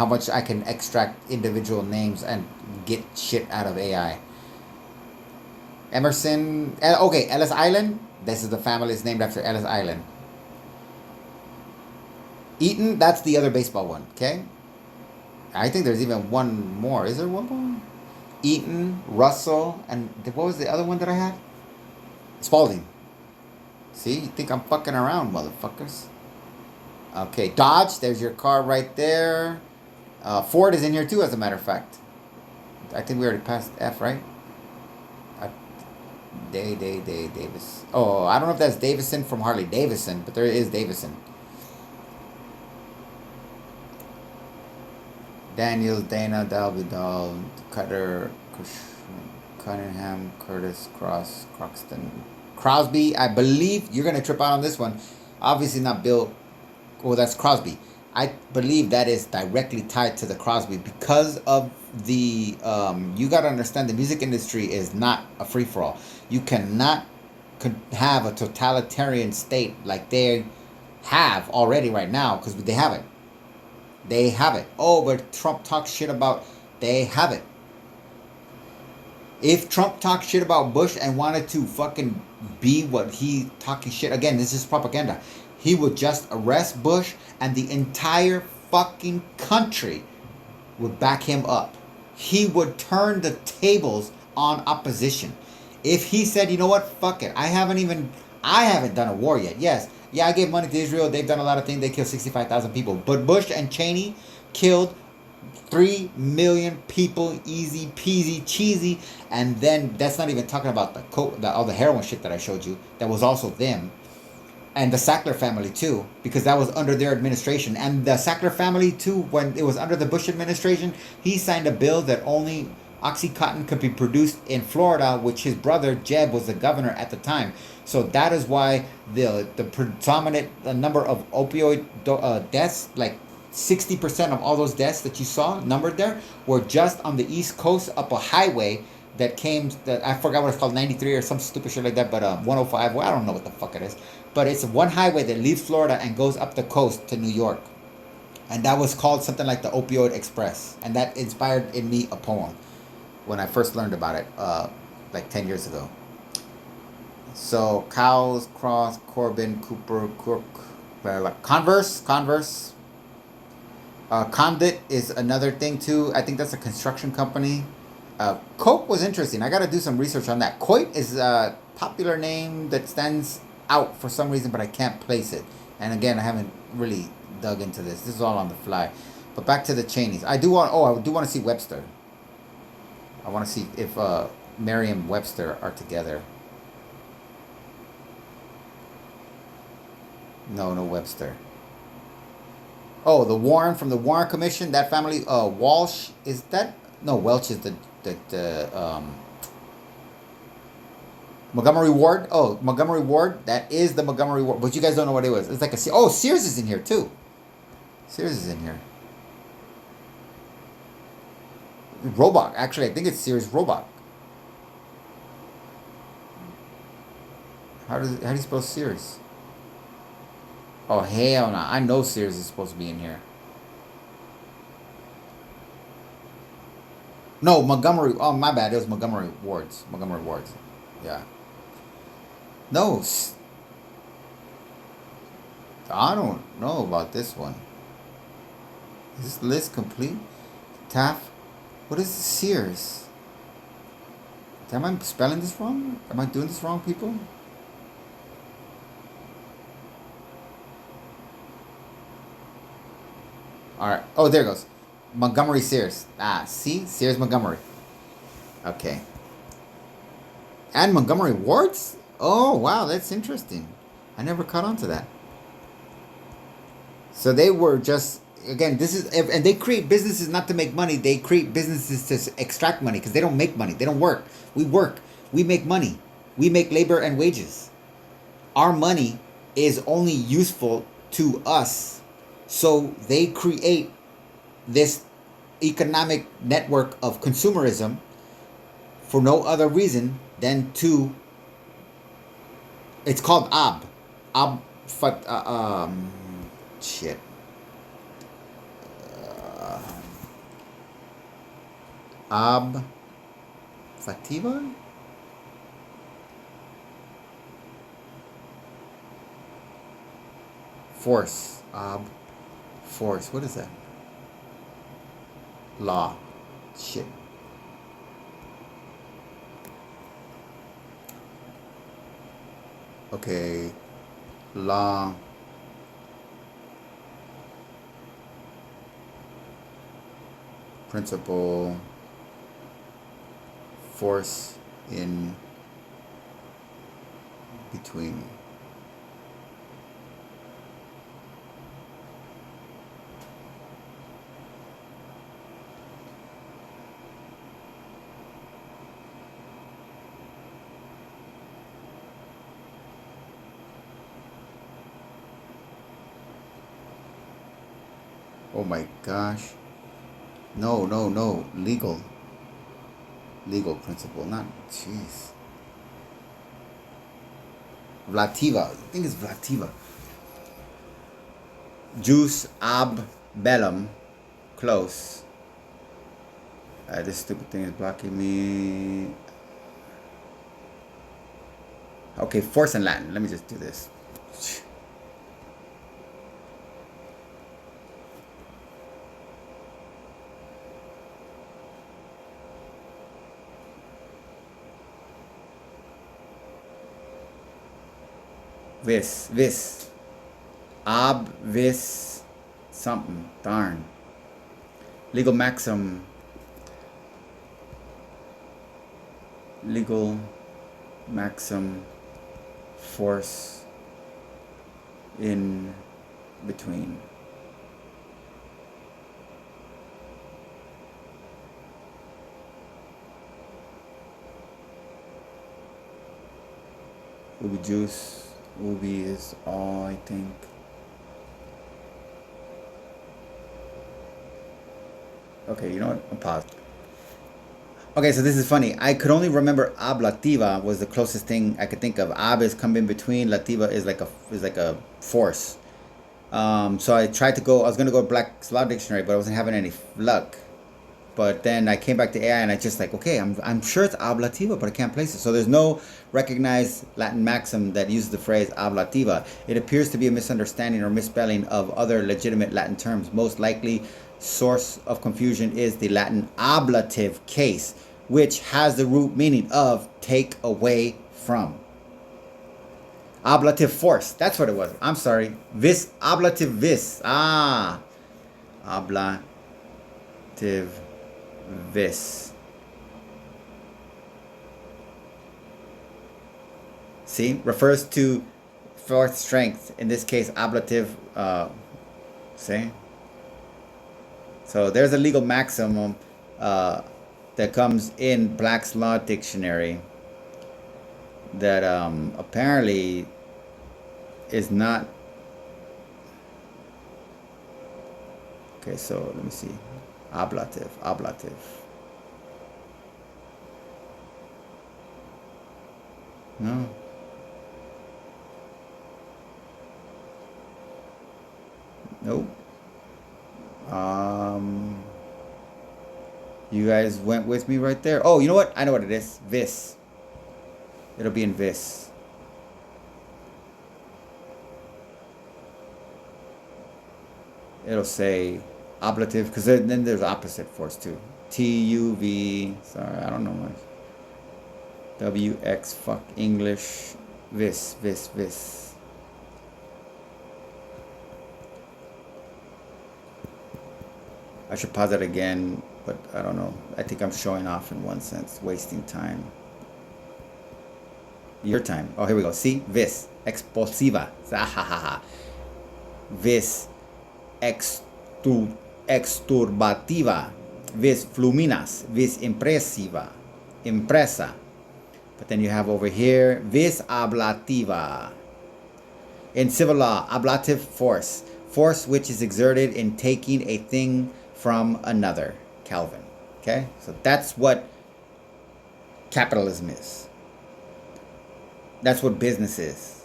much I can extract individual names and get shit out of AI. Emerson, okay, Ellis Island. This is the family. It's named after Ellis Island. Eaton, that's the other baseball one. Okay. I think there's even one more. Is there one more? Eaton, Russell, and what was the other one that I had? Spalding. See, you think I'm fucking around, motherfuckers. Okay, Dodge, there's your car right there. Ford is in here too, as a matter of fact. I think we already passed F, right? Davis. Oh, I don't know if that's Davison from Harley Davidson, but there is Davison. Daniels, Dana, Dalby, Cutter, Cunningham, Curtis, Croxton, Crosby. I believe you're going to trip out on this one. Obviously not Bill. Oh, that's Crosby. I believe that is directly tied to the Crosby because of the, you got to understand the music industry is not a free-for-all. You cannot could have a totalitarian state like they have already right now, because they have it. They have it. Oh, but Trump talks shit about. They have it. If Trump talked shit about Bush and wanted to fucking be what he talking shit, again, this is propaganda. He would just arrest Bush and the entire fucking country would back him up. He would turn the tables on opposition. If he said, you know what, fuck it, I haven't done a war yet. Yes, yeah, I gave money to Israel. They've done a lot of things. They killed 65,000 people. But Bush and Cheney killed 3 million people, easy peasy, cheesy. And then that's not even talking about all the heroin shit that I showed you. That was also them. And the Sackler family too, because that was under their administration. And the Sackler family too, when it was under the Bush administration, he signed a bill that only Oxycontin could be produced in Florida, which his brother Jeb was the governor at the time. So that is why the predominant number of opioid deaths, like 60% of all those deaths that you saw numbered there, were just on the East Coast up a highway that came, that I forgot what it's called, 93 or some stupid shit like that, but 105, well, I don't know what the fuck it is. But it's one highway that leaves Florida and goes up the coast to New York. And that was called something like the Opioid Express. And that inspired in me a poem when I first learned about it, like 10 years ago. So, Cowles, Cross, Corbin, Cooper, Cook, Converse. Condit is another thing too. I think that's a construction company. Coke was interesting. I got to do some research on that. Coit is a popular name that stands out for some reason, but I can't place it. And again, I haven't really dug into this. This is all on the fly. But back to the Cheneys. I do want to see Webster. I want to see if Merriam-Webster are together. No Webster. Oh, the Warren from the Warren Commission, that family. Walsh is that? No, Welch is the Montgomery Ward. Oh, Montgomery Ward. That is the Montgomery Ward. But you guys don't know what it was. It's like Sears is in here too. Sears is in here. Roebuck. Actually, I think it's Sears Roebuck. How do you spell Sears? Oh, hell no. I know Sears is supposed to be in here. No, Montgomery. Oh, my bad. It was Montgomery Wards. Yeah. No. I don't know about this one. Is this list complete? Taft. What is Sears? Am I spelling this wrong? Am I doing this wrong, people? Alright. Oh, there it goes. Montgomery Sears. See? Sears Montgomery. Okay. And Montgomery Wards? Oh, wow. That's interesting. I never caught on to that. So they were just... Again, this is... And they create businesses not to make money. They create businesses to extract money because they don't make money. They don't work. We work. We make money. We make labor and wages. Our money is only useful to us. So they create this economic network of consumerism for no other reason than to... It's called shit. Fativa? Force. Force. What is that? Law. Shit. Okay. Law. Principle. Force in between. Oh my gosh. No. Legal principle, not... Jeez. Vlativa. I think it's Vlativa. Jus ab bellum. Close. This stupid thing is blocking me. Okay, force in Latin. Let me just do this. Vis. Ab, vis, something. Darn. Legal maxim. Legal maxim. Force in between. Ubi juice. Ubi is all, I think. Okay, you know what? I'll pause. Okay, so this is funny. I could only remember ablativa was the closest thing I could think of. Ab is come in between. Lativa is like a force. So I tried to go. I was gonna go Black Slav Dictionary, but I wasn't having any luck. But then I came back to AI and I just like, okay, I'm sure it's ablativa, but I can't place it. So there's no recognized Latin maxim that uses the phrase ablativa. It appears to be a misunderstanding or misspelling of other legitimate Latin terms. Most likely source of confusion is the Latin ablative case, which has the root meaning of take away from. Ablative force, that's what it was. I'm sorry. Vis, ablative vis. Ablative vis. See, refers to fourth strength. In this case, ablative. See. So there's a legal maximum that comes in Black's Law Dictionary that apparently is not. Okay, so let me see. Ablative. No. Nope. You guys went with me right there. Oh, you know what? I know what it is. Vis. It'll be in vis. It'll say ablative, because then there's opposite force too. TUV. Sorry, I don't know much. WX. Fuck English. Vis. I should pause it again, but I don't know. I think I'm showing off in one sense, wasting time. Your time. Oh, here we go. See? Vis. Expulsiva. Vis. Exturbativa. Vis fluminas. Vis impressiva. Impresa. But then you have over here, vis ablativa. In civil law, ablative force. Force which is exerted in taking a thing from another. Calvin. Okay? So that's what capitalism is. That's what business is.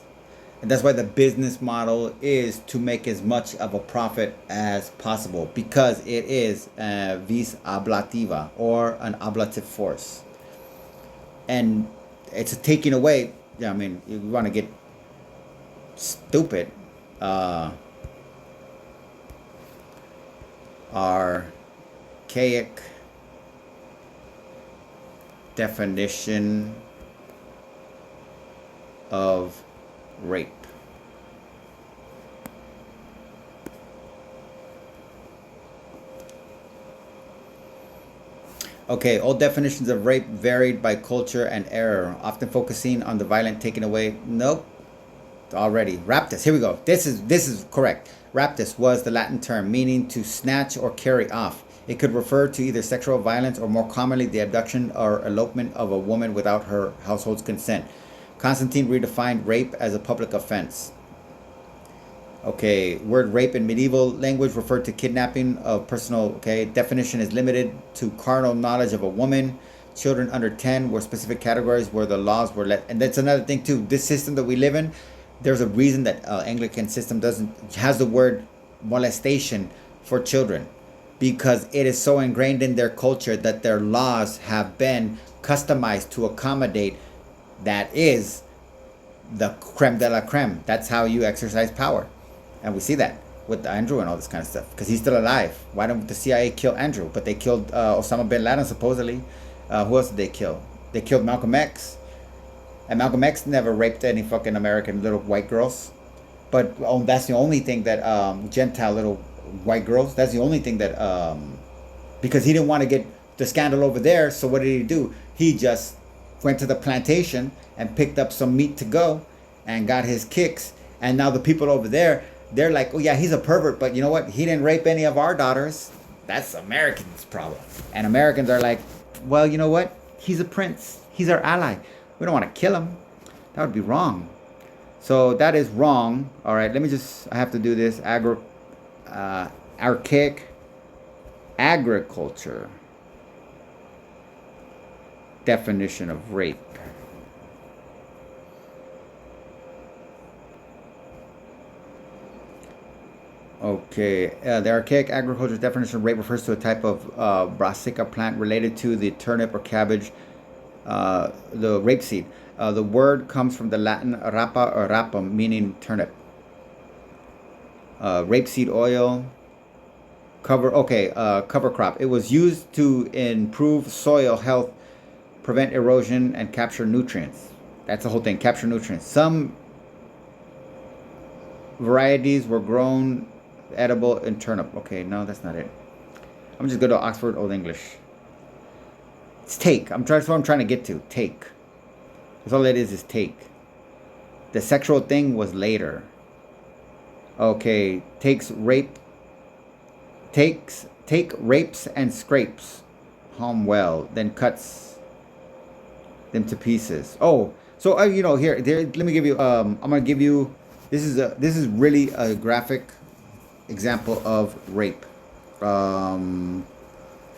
And that's why the business model is to make as much of a profit as possible, because it is vis ablativa, or an ablative force. And it's a taking away. Yeah, I mean, you want to get stupid. Archaic definition of rape. Okay, old definitions of rape varied by culture and era, often focusing on the violent taking away. Nope. Already. Raptus. Here we go. This is correct. Raptus was the Latin term meaning to snatch or carry off. It could refer to either sexual violence or, more commonly, the abduction or elopement of a woman without her household's consent. Constantine redefined rape as a public offense. Okay, word rape in medieval language referred to kidnapping of personal. Okay, definition is limited to carnal knowledge of a woman, children under 10 were specific categories where the laws were let. And that's another thing too. This system that we live in, there's a reason that Anglican system has the word molestation for children, because it is so ingrained in their culture that their laws have been customized to accommodate that is the creme de la creme. That's how you exercise power. And we see that with Andrew and all this kind of stuff, because he's still alive. Why don't the CIA kill Andrew? But they killed Osama bin Laden, supposedly. Who else did they kill? They killed Malcolm X. And Malcolm X never raped any fucking American little white girls. But that's the only thing that Gentile little white girls, that's the only thing that because he didn't want to get the scandal over there. So what did he do? He just went to the plantation and picked up some meat to go and got his kicks. And now the people over there, they're like, oh yeah, he's a pervert, but you know what? He didn't rape any of our daughters. That's Americans' problem. And Americans are like, well, you know what? He's a prince. He's our ally. We don't want to kill him. That would be wrong. So that is wrong. All right, I have to do this. Archaic agriculture. Definition of rape. Okay, the archaic agriculture definition of rape refers to a type of brassica plant related to the turnip or cabbage, the rapeseed. The word comes from the Latin rapa or rapum, meaning turnip. Rapeseed oil, cover crop. It was used to improve soil health, prevent erosion, and capture nutrients. That's the whole thing, capture nutrients. Some varieties were grown edible in turnip. Okay, no, that's not it. I'm just going to Oxford Old English. It's take. That's what I'm trying to get to. Take. That's all it is take. The sexual thing was later. Okay, take rapes and scrapes home well, then cuts them to pieces. Oh, so here, let me give you. I'm gonna give you. This is really a graphic example of rape.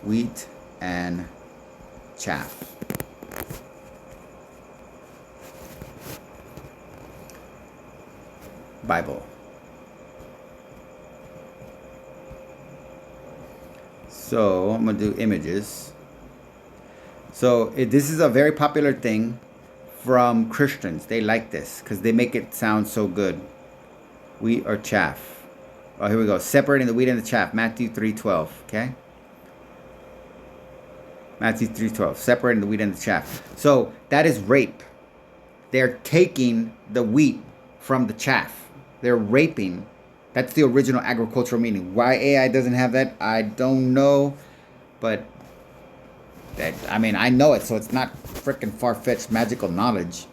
Wheat and chaff. Bible. So I'm gonna do images. So this is a very popular thing from Christians. They like this because they make it sound so good. Wheat or chaff. Oh, here we go. Separating the wheat and the chaff. Matthew 3:12. Okay. Matthew 3:12. Separating the wheat and the chaff. So that is rape. They're taking the wheat from the chaff. They're raping. That's the original agricultural meaning. Why AI doesn't have that, I don't know. But I know it, so it's not freaking far-fetched magical knowledge.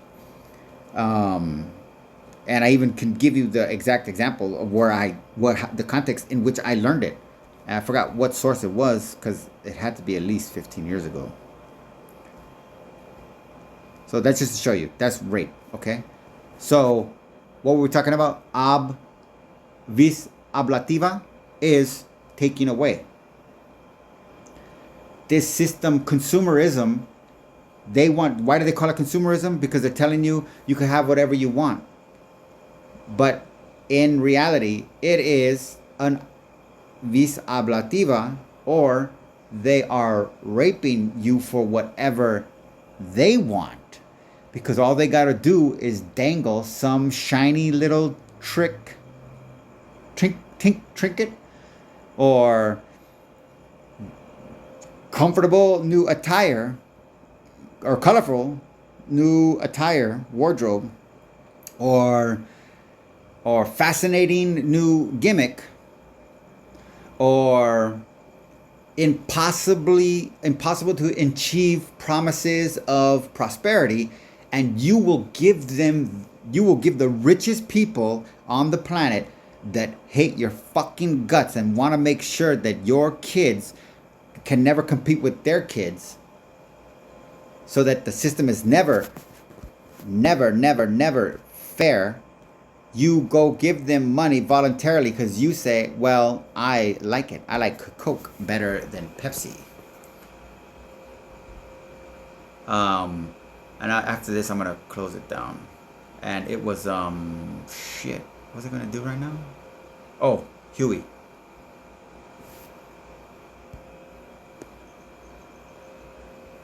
And I even can give you the exact example of the context in which I learned it. And I forgot what source it was because it had to be at least 15 years ago. So that's just to show you. That's rape, okay? So what we're talking about, vis ablativa, is taking away. This system, consumerism, why do they call it consumerism? Because they're telling you can have whatever you want. But in reality, it is an vis ablativa, or they are raping you for whatever they want. Because all they got to do is dangle some shiny little trinket or comfortable new attire or colorful new attire, wardrobe, or fascinating new gimmick, or impossible to achieve promises of prosperity, and you will give the richest people on the planet that hate your fucking guts and want to make sure that your kids can never compete with their kids, so that the system is never fair. You go give them money voluntarily because you say, well, I like it. I like Coke better than Pepsi. And after this, I'm gonna close it down. And it was shit. What's it gonna do right now? Oh, Huey.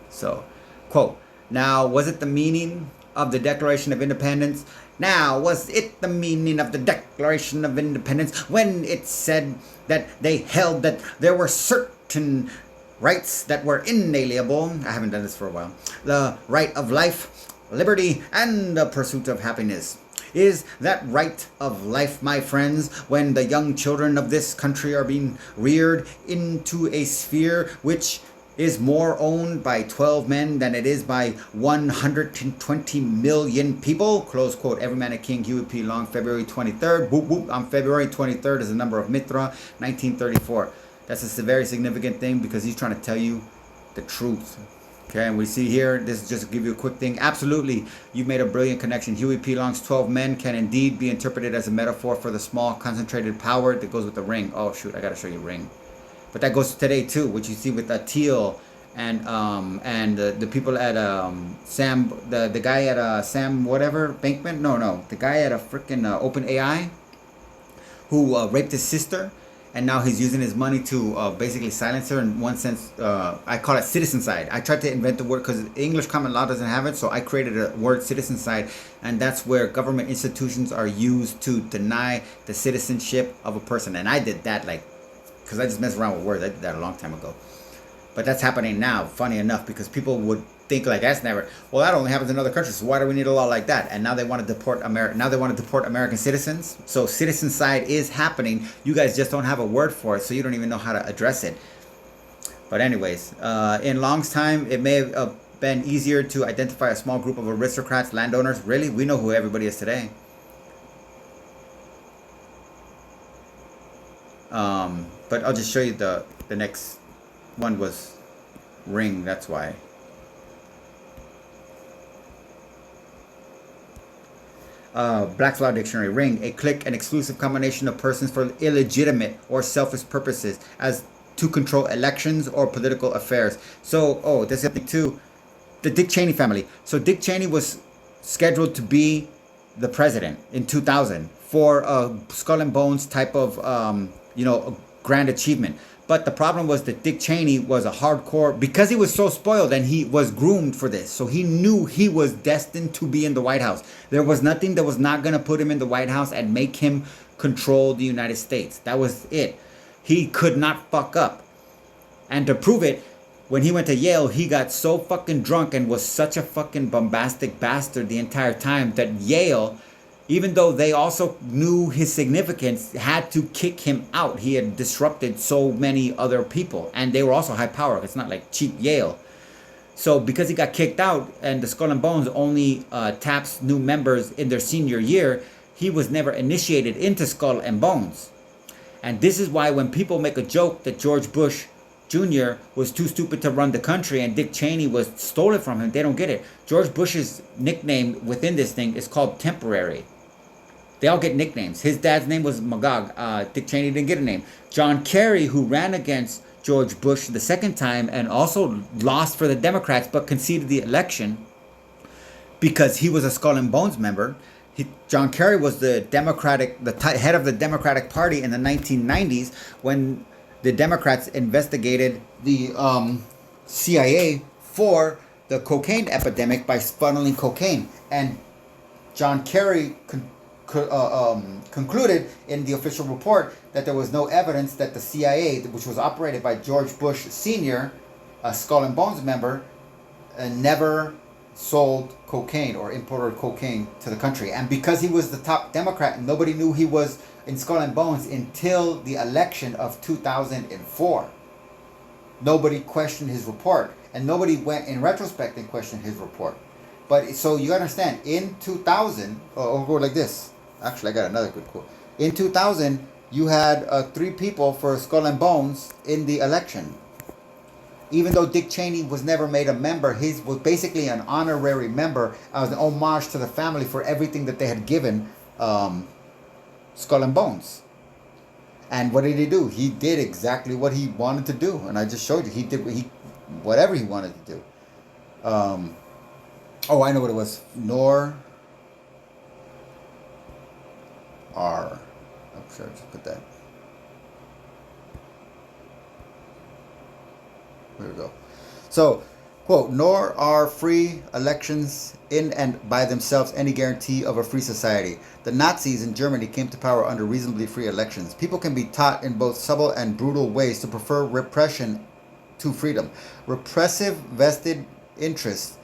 So, quote, now was it the meaning of the Declaration of Independence? Now, was it the meaning of the Declaration of Independence when it said that they held that there were certain rights that were inalienable? I haven't done this for a while. The right of life, liberty, and the pursuit of happiness. Is that right of life, my friends, when the young children of this country are being reared into a sphere which is more owned by 12 men than it is by 120 million people? Close quote. Every Man a King, Huey P. Long, February 23rd. Whoop, whoop. On February 23rd is the number of Mitra, 1934. That's a very significant thing because he's trying to tell you the truth. Okay, and we see here, this is just to give you a quick thing. Absolutely, you made a brilliant connection. Huey P. Long's 12 men can indeed be interpreted as a metaphor for the small, concentrated power that goes with the ring. Oh, shoot, I got to show you ring. But that goes today too, which you see with Teal and the people at Sam, the guy at Sam whatever Bankman. No, the guy at a freaking Open AI who raped his sister, and now he's using his money to basically silence her. In one sense, I call it citizencide. I tried to invent the word because English common law doesn't have it, so I created a word citizencide, and that's where government institutions are used to deny the citizenship of a person. And I did that because I just mess around with words. I did that a long time ago. But that's happening now, funny enough, because people would think that's never, well, that only happens in other countries, so why do we need a law like that? And now they want to deport American citizens. So citizencide is happening. You guys just don't have a word for it, so you don't even know how to address it. But anyways, in Long's time, it may have been easier to identify a small group of aristocrats, landowners. Really? We know who everybody is today. But I'll just show you the next one was ring, that's why. Black's Law Dictionary, ring, a clique, an exclusive combination of persons for illegitimate or selfish purposes as to control elections or political affairs. So, this is the thing too, the Dick Cheney family. So Dick Cheney was scheduled to be the president in 2000 for a skull and bones type of, a grand achievement. But the problem was that Dick Cheney was a hardcore, because he was so spoiled and he was groomed for this. So he knew he was destined to be in the White House. There was nothing that was not going to put him in the White House and make him control the United States. That was it. He could not fuck up. And to prove it, when he went to Yale, he got so fucking drunk and was such a fucking bombastic bastard the entire time that Yale, even though they also knew his significance, had to kick him out. He had disrupted so many other people. And they were also high power. It's not like cheap Yale. So because he got kicked out and the Skull and Bones only taps new members in their senior year, he was never initiated into Skull and Bones. And this is why when people make a joke that George Bush Jr. was too stupid to run the country and Dick Cheney was stolen from him, they don't get it. George Bush's nickname within this thing is called Temporary. They all get nicknames. His dad's name was Magog. Dick Cheney didn't get a name. John Kerry, who ran against George Bush the second time and also lost for the Democrats but conceded the election because he was a Skull and Bones member. John Kerry was the head of the Democratic Party in the 1990s when the Democrats investigated the CIA for the cocaine epidemic by funneling cocaine. And John Kerry concluded in the official report that there was no evidence that the CIA, which was operated by George Bush Sr., a Skull and Bones member, never sold cocaine or imported cocaine to the country. And because he was the top Democrat, nobody knew he was in Skull and Bones until the election of 2004. Nobody questioned his report, and nobody went in retrospect and questioned his report. But so you understand, in 2000, or go like this. Actually, I got another good quote. In 2000, you had 3 people for Skull and Bones in the election. Even though Dick Cheney was never made a member, he was basically an honorary member as an homage to the family for everything that they had given Skull and Bones. And what did he do? He did exactly what he wanted to do. And I just showed you. He did whatever he wanted to do. Oh, I know what it was. Nor are. I'm sure I just put that. Here we go. So, quote, nor are free elections in and by themselves any guarantee of a free society. The Nazis in Germany came to power under reasonably free elections. People can be taught in both subtle and brutal ways to prefer repression to freedom. Repressive vested interests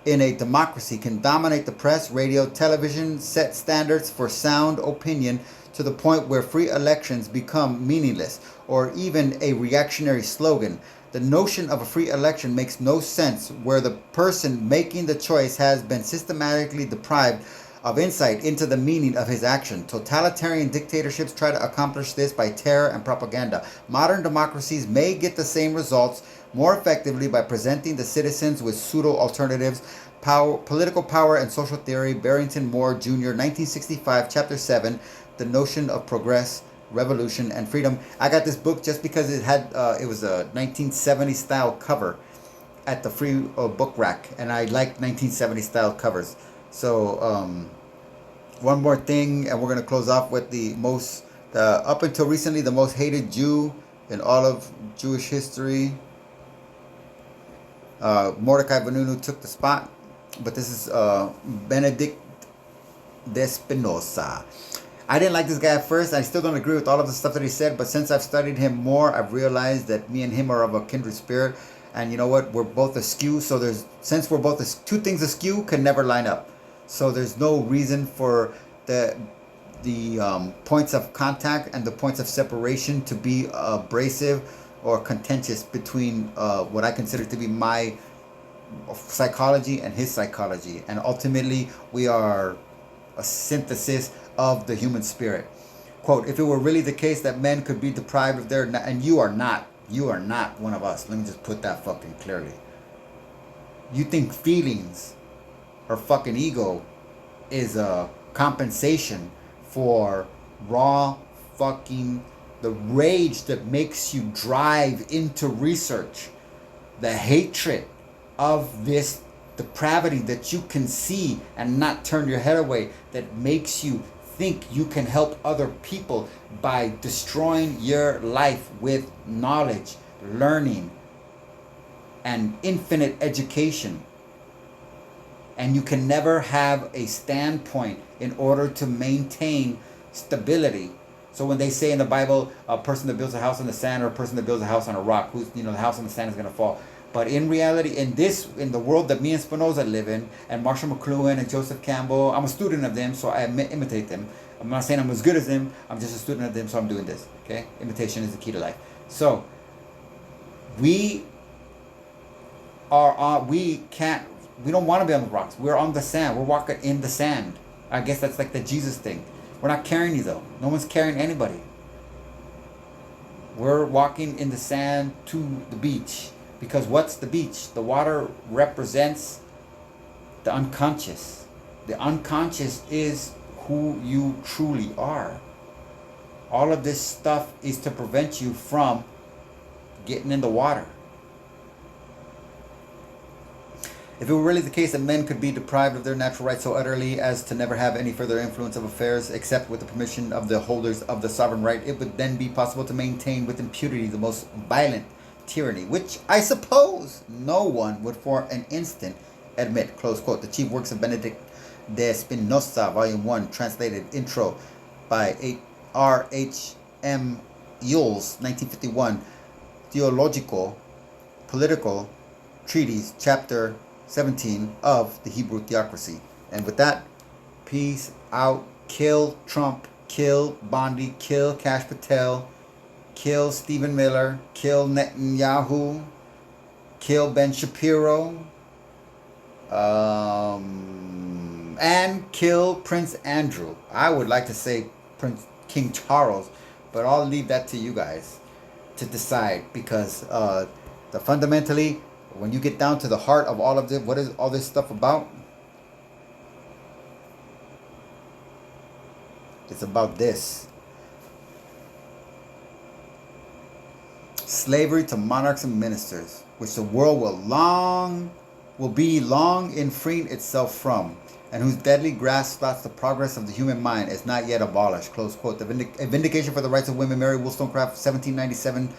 in a democracy can dominate the press, radio, television, set standards for sound opinion to the point where free elections become meaningless or even a reactionary slogan. The notion of a free election makes no sense where the person making the choice has been systematically deprived of insight into the meaning of his action. Totalitarian dictatorships try to accomplish this by terror and propaganda. Modern democracies may get the same results more effectively by presenting the citizens with pseudo-alternatives. Political Power and Social Theory, Barrington Moore Jr., 1965, Chapter 7, The Notion of Progress, Revolution, and Freedom. I got this book just because it had, it was a 1970 style cover at the free book rack, and I like 1970 style covers. So, one more thing, and we're going to close off with up until recently, the most hated Jew in all of Jewish history. Mordecai Vanunu took the spot, but this is Benedict de Spinoza. I didn't like this guy at first. I still don't agree with all of the stuff that he said, but since I've studied him more, I've realized that me and him are of a kindred spirit. And you know what? We're both askew. So since we're both two things askew can never line up. So there's no reason for the points of contact and the points of separation to be abrasive or contentious between what I consider to be my psychology and his psychology. And ultimately, we are a synthesis of the human spirit. Quote, if it were really the case that men could be deprived of their... And you are not one of us. Let me just put that fucking clearly. You think feelings or fucking ego is a compensation for raw fucking... the rage that makes you drive into research. The hatred of this depravity that you can see and not turn your head away, that makes you think you can help other people by destroying your life with knowledge, learning, and infinite education. And you can never have a standpoint in order to maintain stability. So when they say in the Bible, a person that builds a house on the sand or a person that builds a house on a rock, the house on the sand is going to fall. But in reality, in the world that me and Spinoza live in, and Marshall McLuhan and Joseph Campbell, I'm a student of them, so I imitate them. I'm not saying I'm as good as them, I'm just a student of them, so I'm doing this. Okay? Imitation is the key to life. So, we don't want to be on the rocks. We're on the sand. We're walking in the sand. I guess that's like the Jesus thing. We're not carrying you though. No one's carrying anybody. We're walking in the sand to the beach. Because what's the beach? The water represents the unconscious. The unconscious is who you truly are. All of this stuff is to prevent you from getting in the water. If it were really the case that men could be deprived of their natural rights so utterly as to never have any further influence of affairs except with the permission of the holders of the sovereign right, it would then be possible to maintain with impunity the most violent tyranny, which I suppose no one would for an instant admit. Close quote. The chief works of Benedict de Spinoza, Volume 1, translated intro by R.H.M. Yules, 1951, Theological, Political Treatise, Chapter 17 of the Hebrew Theocracy. And with that, peace out. Kill Trump, kill Bondi, kill Kash Patel, kill Stephen Miller, kill Netanyahu, kill Ben Shapiro, and kill Prince Andrew. I would like to say King Charles, but I'll leave that to you guys to decide, because fundamentally, when you get down to the heart of all of this, what is all this stuff about? It's about this. Slavery to monarchs and ministers, which the world will long will be long in freeing itself from, and whose deadly grasp stops the progress of the human mind is not yet abolished. Close quote. A Vindication for the Rights of Women, Mary Wollstonecraft, 1797,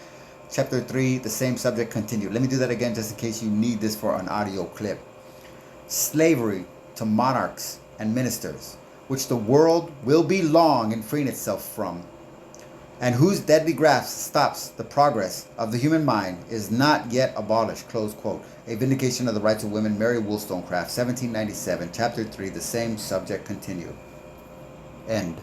Chapter 3, the same subject continued. Let me do that again just in case you need this for an audio clip. Slavery to monarchs and ministers, which the world will be long in freeing itself from, and whose deadly grasp stops the progress of the human mind, is not yet abolished. Close quote. A Vindication of the Rights of Women, Mary Wollstonecraft, 1797, Chapter 3, the same subject continued. End.